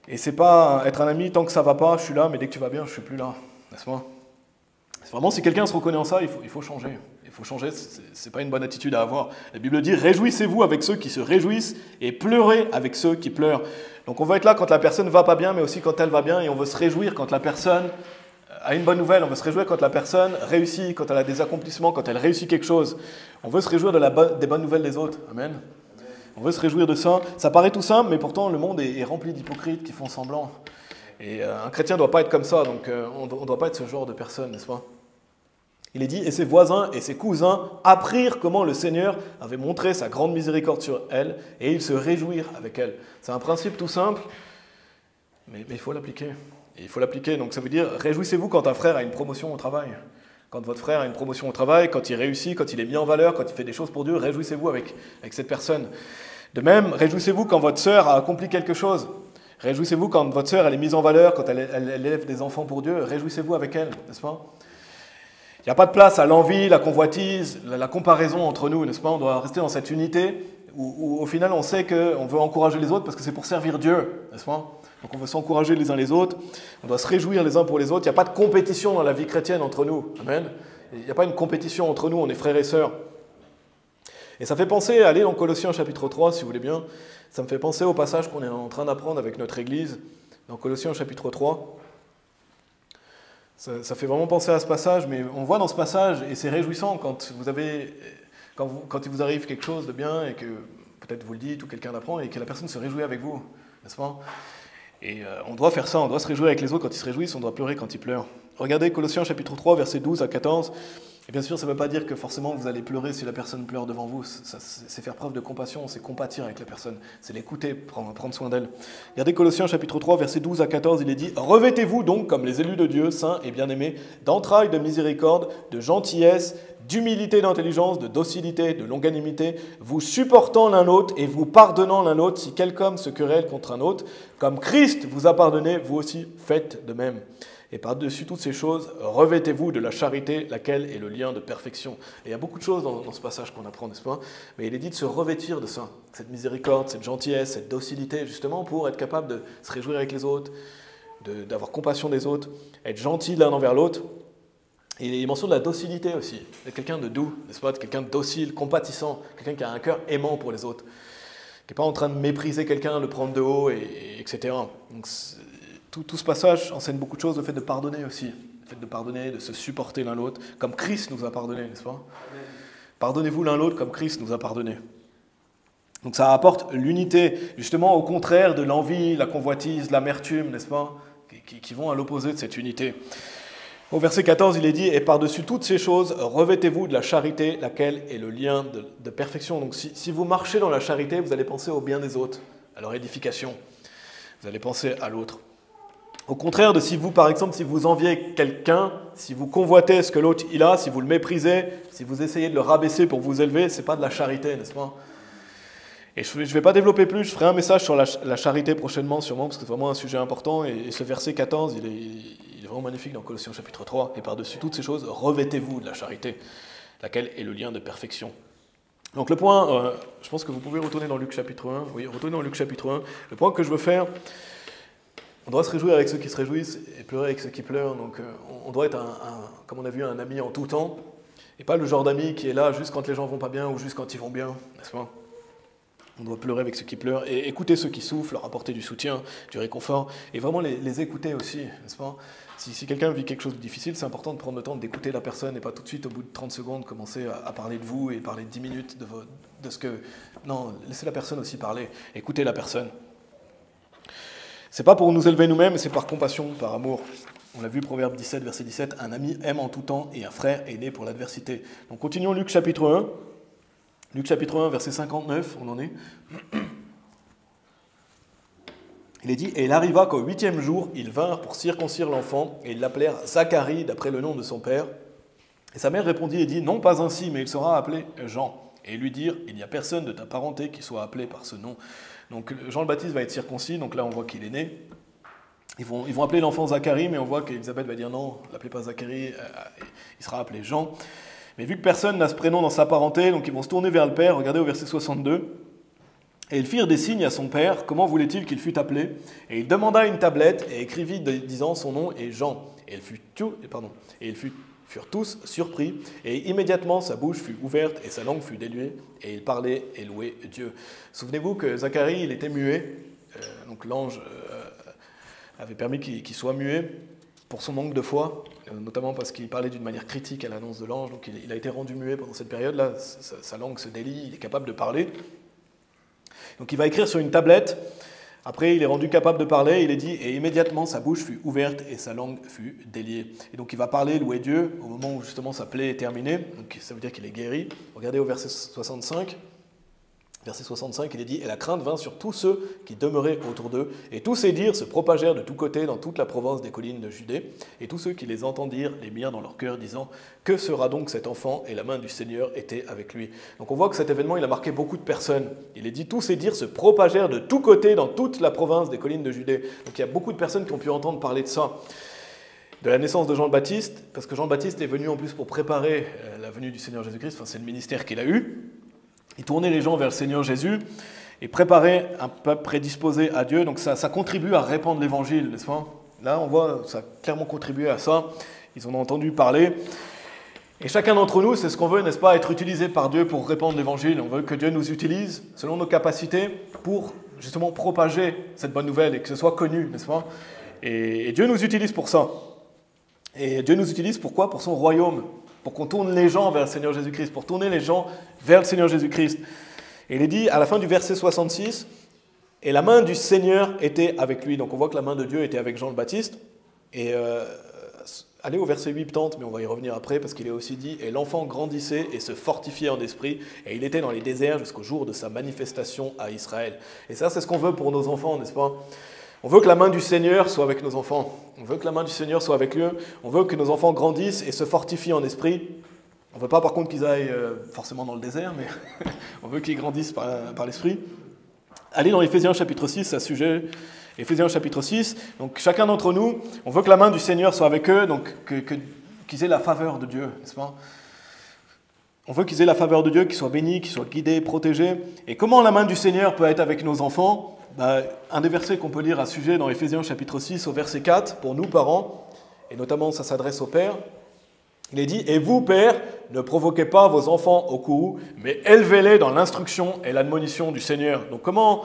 A: Et c'est pas être un ami tant que ça va pas, je suis là, mais dès que tu vas bien, je suis plus là. N'est-ce pas? C'est vraiment, si quelqu'un se reconnaît en ça, il faut changer. Il faut changer, c'est pas une bonne attitude à avoir. La Bible dit, réjouissez-vous avec ceux qui se réjouissent et pleurez avec ceux qui pleurent. Donc, on va être là quand la personne va pas bien, mais aussi quand elle va bien, et on veut se réjouir quand la personne a une bonne nouvelle, on veut se réjouir quand la personne réussit, quand elle a des accomplissements, quand elle réussit quelque chose. On veut se réjouir des bonnes nouvelles des autres. Amen. On veut se réjouir de ça. Ça paraît tout simple, mais pourtant le monde est rempli d'hypocrites qui font semblant. Et un chrétien ne doit pas être comme ça, donc on ne doit pas être ce genre de personne, n'est-ce pas? Il est dit, et ses voisins et ses cousins apprirent comment le Seigneur avait montré sa grande miséricorde sur elle, et ils se réjouirent avec elle. C'est un principe tout simple, mais il faut l'appliquer. Et il faut l'appliquer, donc ça veut dire, réjouissez-vous quand un frère a une promotion au travail. Quand votre frère a une promotion au travail, quand il réussit, quand il est mis en valeur, quand il fait des choses pour Dieu, réjouissez-vous avec cette personne. De même, réjouissez-vous quand votre sœur a accompli quelque chose. Réjouissez-vous quand votre sœur elle est mise en valeur, quand elle élève des enfants pour Dieu, réjouissez-vous avec elle, n'est-ce pas? Il n'y a pas de place à l'envie, la convoitise, la comparaison entre nous, n'est-ce pas? On doit rester dans cette unité où au final on sait qu'on veut encourager les autres parce que c'est pour servir Dieu, n'est-ce pas? Donc on veut s'encourager les uns les autres, on doit se réjouir les uns pour les autres. Il n'y a pas de compétition dans la vie chrétienne entre nous. Amen. Il n'y a pas une compétition entre nous, on est frères et sœurs. Et ça fait penser, allez dans Colossiens chapitre 3 si vous voulez bien, ça me fait penser au passage qu'on est en train d'apprendre avec notre Église, dans Colossiens chapitre 3. Ça fait vraiment penser à ce passage, mais on voit dans ce passage, et c'est réjouissant quand il vous arrive quelque chose de bien et que peut-être vous le dites ou quelqu'un l'apprend et que la personne se réjouit avec vous, n'est-ce pas? Et on doit faire ça, on doit se réjouir avec les autres quand ils se réjouissent, on doit pleurer quand ils pleurent. Regardez Colossiens chapitre 3, versets 12 à 14. Et bien sûr, ça ne veut pas dire que forcément vous allez pleurer si la personne pleure devant vous. C'est faire preuve de compassion, c'est compatir avec la personne, c'est l'écouter, prendre soin d'elle. Regardez Colossiens chapitre 3, versets 12 à 14, il est dit « Revêtez-vous donc comme les élus de Dieu, saints et bien-aimés, d'entrailles de miséricorde, de gentillesse, d'humilité, d'intelligence, de docilité, de longanimité, vous supportant l'un l'autre et vous pardonnant l'un l'autre si quelqu'un se querelle contre un autre. Comme Christ vous a pardonné, vous aussi faites de même. Et par-dessus toutes ces choses, revêtez-vous de la charité, laquelle est le lien de perfection. » Et il y a beaucoup de choses dans ce passage qu'on apprend, n'est-ce pas? Mais il est dit de se revêtir de ça, cette miséricorde, cette gentillesse, cette docilité, justement pour être capable de se réjouir avec les autres, d'avoir compassion des autres, être gentil l'un envers l'autre. Et il mentionne la docilité aussi, d'être quelqu'un de doux, n'est-ce pas? Quelqu'un de docile, compatissant, quelqu'un qui a un cœur aimant pour les autres, qui n'est pas en train de mépriser quelqu'un, le prendre de haut, etc. Donc, tout ce passage enseigne beaucoup de choses, le fait de pardonner aussi, le fait de pardonner, de se supporter l'un l'autre, comme Christ nous a pardonné, n'est-ce pas? Pardonnez-vous l'un l'autre comme Christ nous a pardonné. Donc ça apporte l'unité, justement au contraire de l'envie, la convoitise, l'amertume, n'est-ce pas? Qui vont à l'opposé de cette unité. Au verset 14, il est dit « Et par-dessus toutes ces choses, revêtez-vous de la charité, laquelle est le lien de perfection. » Donc si vous marchez dans la charité, vous allez penser au bien des autres, à leur édification. Vous allez penser à l'autre. Au contraire de si vous, par exemple, si vous enviez quelqu'un, si vous convoitez ce que l'autre il a, si vous le méprisez, si vous essayez de le rabaisser pour vous élever, ce n'est pas de la charité, n'est-ce pas? Et je ne vais pas développer plus, je ferai un message sur la charité prochainement, sûrement, parce que c'est vraiment un sujet important. Et ce verset 14, il est vraiment magnifique dans Colossiens chapitre 3. Et par-dessus toutes ces choses, revêtez-vous de la charité, laquelle est le lien de perfection. Donc le point, je pense que vous pouvez retourner dans Luc chapitre 1. Oui, retournez dans Luc chapitre 1. Le point que je veux faire, On doit se réjouir avec ceux qui se réjouissent et pleurer avec ceux qui pleurent. Donc on doit être, comme on a vu, un ami en tout temps. Et pas le genre d'ami qui est là juste quand les gens vont pas bien ou juste quand ils vont bien, n'est-ce pas? On doit pleurer avec ceux qui pleurent et écouter ceux qui souffrent, leur apporter du soutien, du réconfort et vraiment les écouter aussi, n'est-ce pas? Si quelqu'un vit quelque chose de difficile, c'est important de prendre le temps d'écouter la personne et pas tout de suite, au bout de 30 secondes, commencer à parler de vous et parler 10 minutes de ce que... Non, laissez la personne aussi parler, écoutez la personne. C'est pas pour nous élever nous-mêmes, c'est par compassion, par amour. On l'a vu, Proverbe 17, verset 17, un ami aime en tout temps et un frère est né pour l'adversité. Donc continuons Luc chapitre 1. Luc chapitre 1, verset 59, on en est. Il est dit, et il arriva qu'au 8e jour, ils vinrent pour circoncire l'enfant, et ils l'appelèrent Zacharie, d'après le nom de son père. Et sa mère répondit et dit, non pas ainsi, mais il sera appelé Jean. Et ils lui dirent, il n'y a personne de ta parenté qui soit appelé par ce nom. Donc Jean le Baptiste va être circoncis, donc là on voit qu'il est né. Ils vont appeler l'enfant Zacharie, mais on voit qu'Élisabeth va dire non, l'appelez pas Zacharie, il sera appelé Jean. Mais vu que personne n'a ce prénom dans sa parenté, donc ils vont se tourner vers le père, regardez au verset 62. Et ils firent des signes à son père, comment voulait-il qu'il fût appelé? Et il demanda une tablette et écrivit disant son nom est Jean. Et ils furent tous surpris, et immédiatement sa bouche fut ouverte et sa langue fut dénuée, et il parlait et louait Dieu. Souvenez-vous que Zacharie, il était muet, donc l'ange avait permis qu'il soit muet pour son manque de foi, notamment parce qu'il parlait d'une manière critique à l'annonce de l'ange, donc il a été rendu muet pendant cette période-là, sa langue se délie, il est capable de parler. Donc il va écrire sur une tablette, après il est rendu capable de parler, il est dit, et immédiatement sa bouche fut ouverte et sa langue fut déliée. Et donc il va parler, louer Dieu, au moment où justement sa plaie est terminée, donc ça veut dire qu'il est guéri. Regardez au verset 65. Verset 65, il est dit « Et la crainte vint sur tous ceux qui demeuraient autour d'eux, et tous ces dires se propagèrent de tous côtés dans toute la province des collines de Judée, et tous ceux qui les entendirent les mirent dans leur cœur, disant « Que sera donc cet enfant ?» Et la main du Seigneur était avec lui. Donc on voit que cet événement, il a marqué beaucoup de personnes. Il est dit « Tous ces dires se propagèrent de tous côtés dans toute la province des collines de Judée. » Donc il y a beaucoup de personnes qui ont pu entendre parler de ça. De la naissance de Jean le Baptiste, parce que Jean le Baptiste est venu en plus pour préparer la venue du Seigneur Jésus-Christ, enfin c'est le ministère qu'il a eu. Il tournait les gens vers le Seigneur Jésus et préparait un peuple prédisposé à Dieu. Donc ça contribue à répandre l'évangile, n'est-ce pas? Là, on voit, ça a clairement contribué à ça. Ils en ont entendu parler. Et chacun d'entre nous, c'est ce qu'on veut, n'est-ce pas? Être utilisé par Dieu pour répandre l'évangile. On veut que Dieu nous utilise selon nos capacités pour justement propager cette bonne nouvelle et que ce soit connu, n'est-ce pas? Et Dieu nous utilise pour ça. Et Dieu nous utilise pourquoi? Pour son royaume. Pour qu'on tourne les gens vers le Seigneur Jésus-Christ, pour tourner les gens vers le Seigneur Jésus-Christ. Et il est dit à la fin du verset 66, « Et la main du Seigneur était avec lui. » Donc on voit que la main de Dieu était avec Jean le Baptiste. Et allez au verset 80, mais on va y revenir après, parce qu'il est aussi dit, « Et l'enfant grandissait et se fortifiait en esprit, et il était dans les déserts jusqu'au jour de sa manifestation à Israël. » Et ça, c'est ce qu'on veut pour nos enfants, n'est-ce pas? On veut que la main du Seigneur soit avec nos enfants. On veut que la main du Seigneur soit avec eux. On veut que nos enfants grandissent et se fortifient en esprit. On ne veut pas par contre qu'ils aillent forcément dans le désert, mais on veut qu'ils grandissent par l'esprit. Allez dans Éphésiens chapitre 6, à ce sujet. Éphésiens chapitre 6. Donc chacun d'entre nous, on veut que la main du Seigneur soit avec eux, donc qu'ils aient la faveur de Dieu, n'est-ce pas? On veut qu'ils aient la faveur de Dieu, qu'ils soient bénis, qu'ils soient guidés, protégés. Et comment la main du Seigneur peut être avec nos enfants? Un des versets qu'on peut lire à ce sujet dans Éphésiens chapitre 6 au verset 4, pour nous parents, et notamment ça s'adresse aux pères, il est dit « Et vous, pères, ne provoquez pas vos enfants au courroux, mais élevez-les dans l'instruction et l'admonition du Seigneur. » Donc comment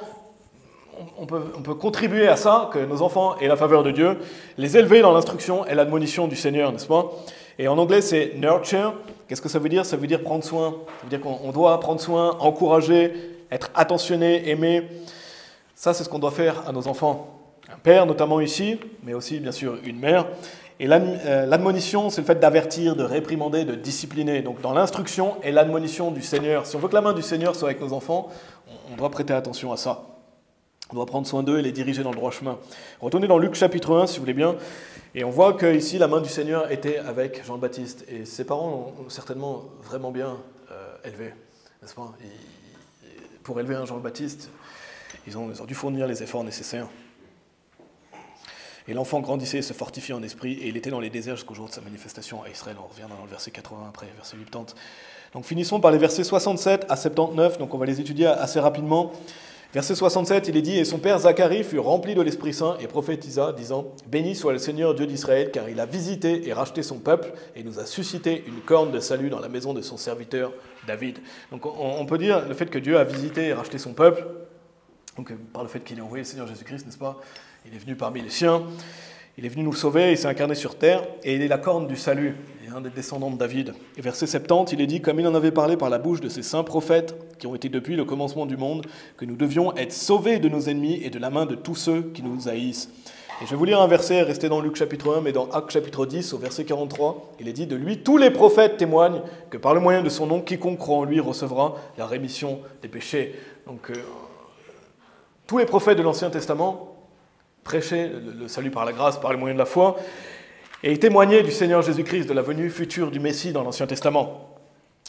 A: on peut contribuer à ça, que nos enfants aient la faveur de Dieu, les élever dans l'instruction et l'admonition du Seigneur, n'est-ce pas? Et en anglais c'est « nurture ». Qu'est-ce que ça veut dire? Ça veut dire prendre soin. Ça veut dire qu'on doit prendre soin, encourager, être attentionné, aimer. Ça, c'est ce qu'on doit faire à nos enfants. Un père, notamment ici, mais aussi, bien sûr, une mère. Et l'admonition, c'est le fait d'avertir, de réprimander, de discipliner. Donc, dans l'instruction et l'admonition du Seigneur. Si on veut que la main du Seigneur soit avec nos enfants, on doit prêter attention à ça. On doit prendre soin d'eux et les diriger dans le droit chemin. Retournez dans Luc chapitre 1, si vous voulez bien. Et on voit qu'ici, la main du Seigneur était avec Jean le Baptiste. Et ses parents l'ont certainement vraiment bien élevé, n'est-ce pas? Pour élever un Jean le Baptiste, ils ont dû fournir les efforts nécessaires. Et l'enfant grandissait et se fortifiait en esprit, et il était dans les déserts jusqu'au jour de sa manifestation à Israël. On revient dans le verset 80 après, verset 80. Donc finissons par les versets 67 à 79, donc on va les étudier assez rapidement. Verset 67, il est dit « Et son père Zacharie fut rempli de l'Esprit Saint et prophétisa, disant « Béni soit le Seigneur Dieu d'Israël, car il a visité et racheté son peuple, et nous a suscité une corne de salut dans la maison de son serviteur David. » Donc on peut dire le fait que Dieu a visité et racheté son peuple, donc par le fait qu'il ait envoyé le Seigneur Jésus-Christ, n'est-ce pas? Il est venu parmi les siens, il est venu nous sauver, il s'est incarné sur terre, et il est la corne du salut. Il est un des descendants de David. Et verset 70, il est dit, comme il en avait parlé par la bouche de ses saints prophètes, qui ont été depuis le commencement du monde, que nous devions être sauvés de nos ennemis et de la main de tous ceux qui nous haïssent. Et je vais vous lire un verset, resté dans Luc chapitre 1, mais dans Actes chapitre 10, au verset 43, il est dit, de lui, tous les prophètes témoignent que par le moyen de son nom, quiconque croit en lui recevra la rémission des péchés. Donc, tous les prophètes de l'Ancien Testament prêchaient le salut par la grâce, par le moyen de la foi, et ils témoignaient du Seigneur Jésus-Christ, de la venue future du Messie dans l'Ancien Testament.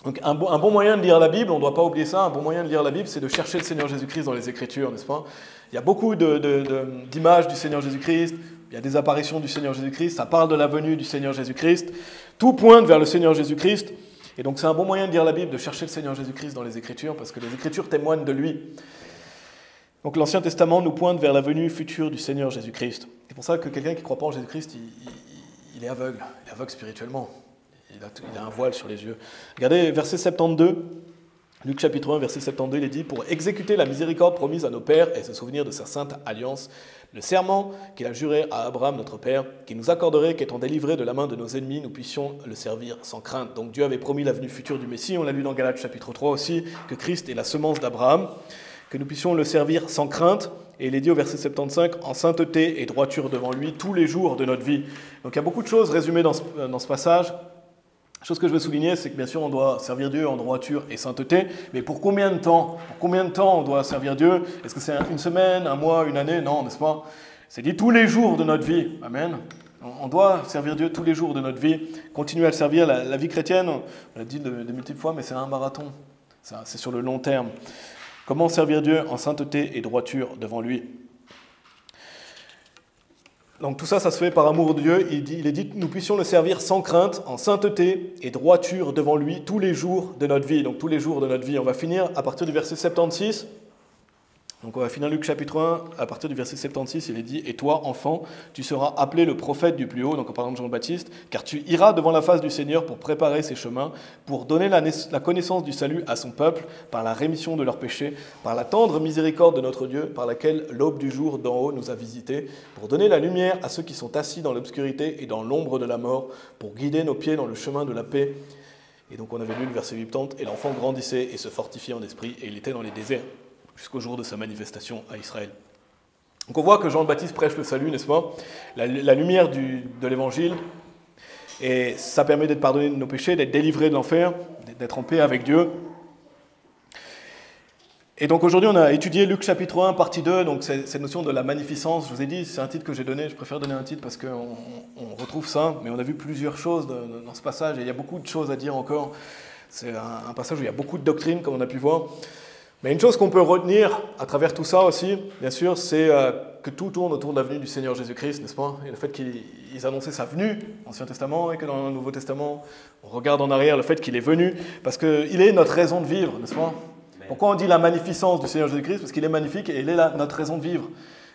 A: Donc un bon moyen de lire la Bible, on ne doit pas oublier ça, un bon moyen de lire la Bible, c'est de chercher le Seigneur Jésus-Christ dans les Écritures, n'est-ce pas? Il y a beaucoup d'images du Seigneur Jésus-Christ, il y a des apparitions du Seigneur Jésus-Christ, ça parle de la venue du Seigneur Jésus-Christ, tout pointe vers le Seigneur Jésus-Christ, et donc c'est un bon moyen de lire la Bible, de chercher le Seigneur Jésus-Christ dans les Écritures, parce que les Écritures témoignent de lui. Donc l'Ancien Testament nous pointe vers la venue future du Seigneur Jésus-Christ. C'est pour ça que quelqu'un qui ne croit pas en Jésus-Christ, il est aveugle spirituellement. Il a un voile sur les yeux. Regardez verset 72, Luc chapitre 1, verset 72, il est dit « Pour exécuter la miséricorde promise à nos pères et se souvenir de sa sainte alliance, le serment qu'il a juré à Abraham notre père, qu'il nous accorderait qu'étant délivrés de la main de nos ennemis, nous puissions le servir sans crainte. » Donc Dieu avait promis la venue future du Messie, on l'a lu dans Galates chapitre 3 aussi, que Christ est la semence d'Abraham, que nous puissions le servir sans crainte. Et il est dit au verset 75, en sainteté et droiture devant lui tous les jours de notre vie. Donc il y a beaucoup de choses résumées dans ce passage. La chose que je veux souligner, c'est que bien sûr on doit servir Dieu en droiture et sainteté, mais pour combien de temps? Pour combien de temps on doit servir Dieu? Est-ce que c'est une semaine, un mois, une année? Non, n'est-ce pas? C'est dit tous les jours de notre vie. Amen. On doit servir Dieu tous les jours de notre vie, continuer à le servir. La vie chrétienne, on l'a dit de multiples fois, mais c'est un marathon. C'est sur le long terme. Comment servir Dieu en sainteté et droiture devant lui? Donc tout ça, ça se fait par amour de Dieu. Il est dit que nous puissions le servir sans crainte, en sainteté et droiture devant lui tous les jours de notre vie. Donc tous les jours de notre vie. On va finir à partir du verset 76. Donc on va finir Luc chapitre 1, à partir du verset 76, il est dit « Et toi, enfant, tu seras appelé le prophète du Plus-Haut », donc en parlant de Jean-Baptiste, « car tu iras devant la face du Seigneur pour préparer ses chemins, pour donner la connaissance du salut à son peuple, par la rémission de leurs péchés, par la tendre miséricorde de notre Dieu, par laquelle l'aube du jour d'en haut nous a visités, pour donner la lumière à ceux qui sont assis dans l'obscurité et dans l'ombre de la mort, pour guider nos pieds dans le chemin de la paix. » Et donc on avait lu le verset 80, « Et l'enfant grandissait et se fortifiait en esprit, et il était dans les déserts. » Jusqu'au jour de sa manifestation à Israël. Donc on voit que Jean le Baptiste prêche le salut, n'est-ce pas? La lumière de l'Évangile, et ça permet d'être pardonné de nos péchés, d'être délivré de l'enfer, d'être en paix avec Dieu. Et donc aujourd'hui on a étudié Luc chapitre 1, partie 2, donc cette notion de la magnificence. Je vous ai dit, c'est un titre que j'ai donné, je préfère donner un titre parce qu'on retrouve ça, mais on a vu plusieurs choses dans ce passage, et il y a beaucoup de choses à dire encore. C'est un passage où il y a beaucoup de doctrines, comme on a pu voir. Mais une chose qu'on peut retenir à travers tout ça aussi, bien sûr, c'est que tout tourne autour de la venue du Seigneur Jésus-Christ, n'est-ce pas? Et le fait qu'ils annonçaient sa venue, dans l'Ancien Testament, et que dans le Nouveau Testament, on regarde en arrière le fait qu'il est venu, parce qu'il est notre raison de vivre, n'est-ce pas? Pourquoi on dit la magnificence du Seigneur Jésus-Christ? Parce qu'il est magnifique et il est notre raison de vivre.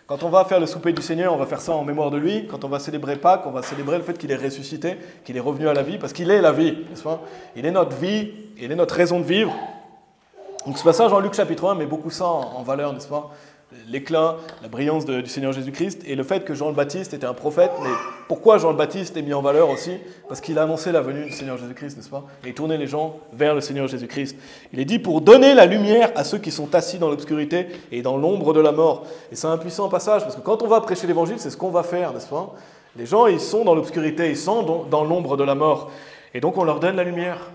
A: Quand on va faire le souper du Seigneur, on va faire ça en mémoire de lui. Quand on va célébrer Pâques, on va célébrer le fait qu'il est ressuscité, qu'il est revenu à la vie, parce qu'il est la vie, n'est-ce pas? Il est notre vie, il est notre raison de vivre. Donc ce passage en Luc chapitre 1 met beaucoup ça en valeur, n'est-ce pas? L'éclat, la brillance du Seigneur Jésus-Christ et le fait que Jean le Baptiste était un prophète. Mais pourquoi Jean le Baptiste est mis en valeur aussi? Parce qu'il a annoncé la venue du Seigneur Jésus-Christ, n'est-ce pas? Et il tournait les gens vers le Seigneur Jésus-Christ. Il est dit pour donner la lumière à ceux qui sont assis dans l'obscurité et dans l'ombre de la mort. Et c'est un puissant passage parce que quand on va prêcher l'évangile, c'est ce qu'on va faire, n'est-ce pas? Les gens, ils sont dans l'obscurité, ils sont dans l'ombre de la mort. Et donc on leur donne la lumière,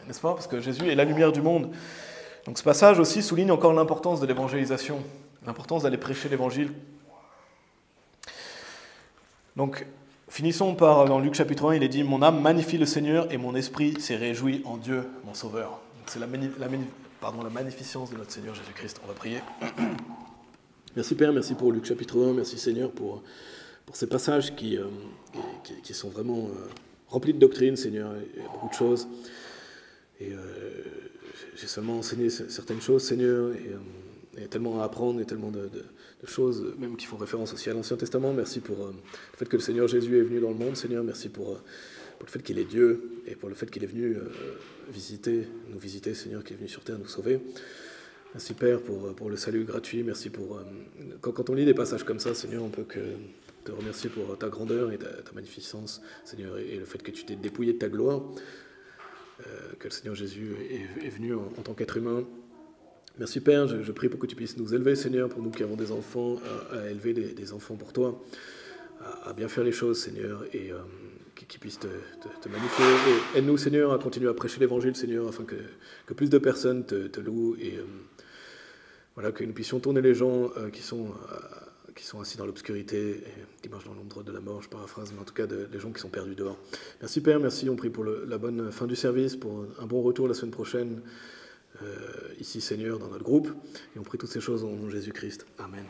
A: n'est-ce pas? Parce que Jésus est la lumière du monde. Donc ce passage aussi souligne encore l'importance de l'évangélisation, l'importance d'aller prêcher l'évangile. Donc finissons par, dans Luc chapitre 1, il est dit « Mon âme magnifie le Seigneur et mon esprit s'est réjoui en Dieu, mon Sauveur. » C'est la magnificence de notre Seigneur Jésus-Christ. On va prier. Merci Père, merci pour Luc chapitre 1, merci Seigneur pour ces passages qui sont vraiment remplis de doctrine, Seigneur, il y a beaucoup de choses. Et j'ai seulement enseigné certaines choses, Seigneur, et
B: il y a tellement à apprendre, et tellement de choses, même qui font référence aussi à l'Ancien Testament. Merci pour le fait que le Seigneur Jésus est venu dans le monde, Seigneur. Merci pour le fait qu'il est Dieu, et pour le fait qu'il est venu nous visiter, Seigneur, qui est venu sur terre nous sauver. Merci Père pour le salut gratuit. Merci pour... quand on lit des passages comme ça, Seigneur, on peut que te remercier pour ta grandeur et ta magnificence, Seigneur, et le fait que tu t'es dépouillé de ta gloire, que le Seigneur Jésus est venu en tant qu'être humain. Merci Père, je prie pour que tu puisses nous élever, Seigneur, pour nous qui avons des enfants, à élever des enfants pour toi, à bien faire les choses, Seigneur, et qui puissent te magnifier. Et aide-nous, Seigneur, à continuer à prêcher l'Évangile, Seigneur, afin que plus de personnes te louent, et voilà, que nous puissions tourner les gens qui sont assis dans l'obscurité, et qui marchent dans l'ombre de la mort, je paraphrase, mais en tout cas les gens qui sont perdus dehors. Merci Père, merci, on prie pour la bonne fin du service, pour un bon retour la semaine prochaine, ici Seigneur, dans notre groupe, et on prie toutes ces choses au nom de Jésus-Christ. Amen.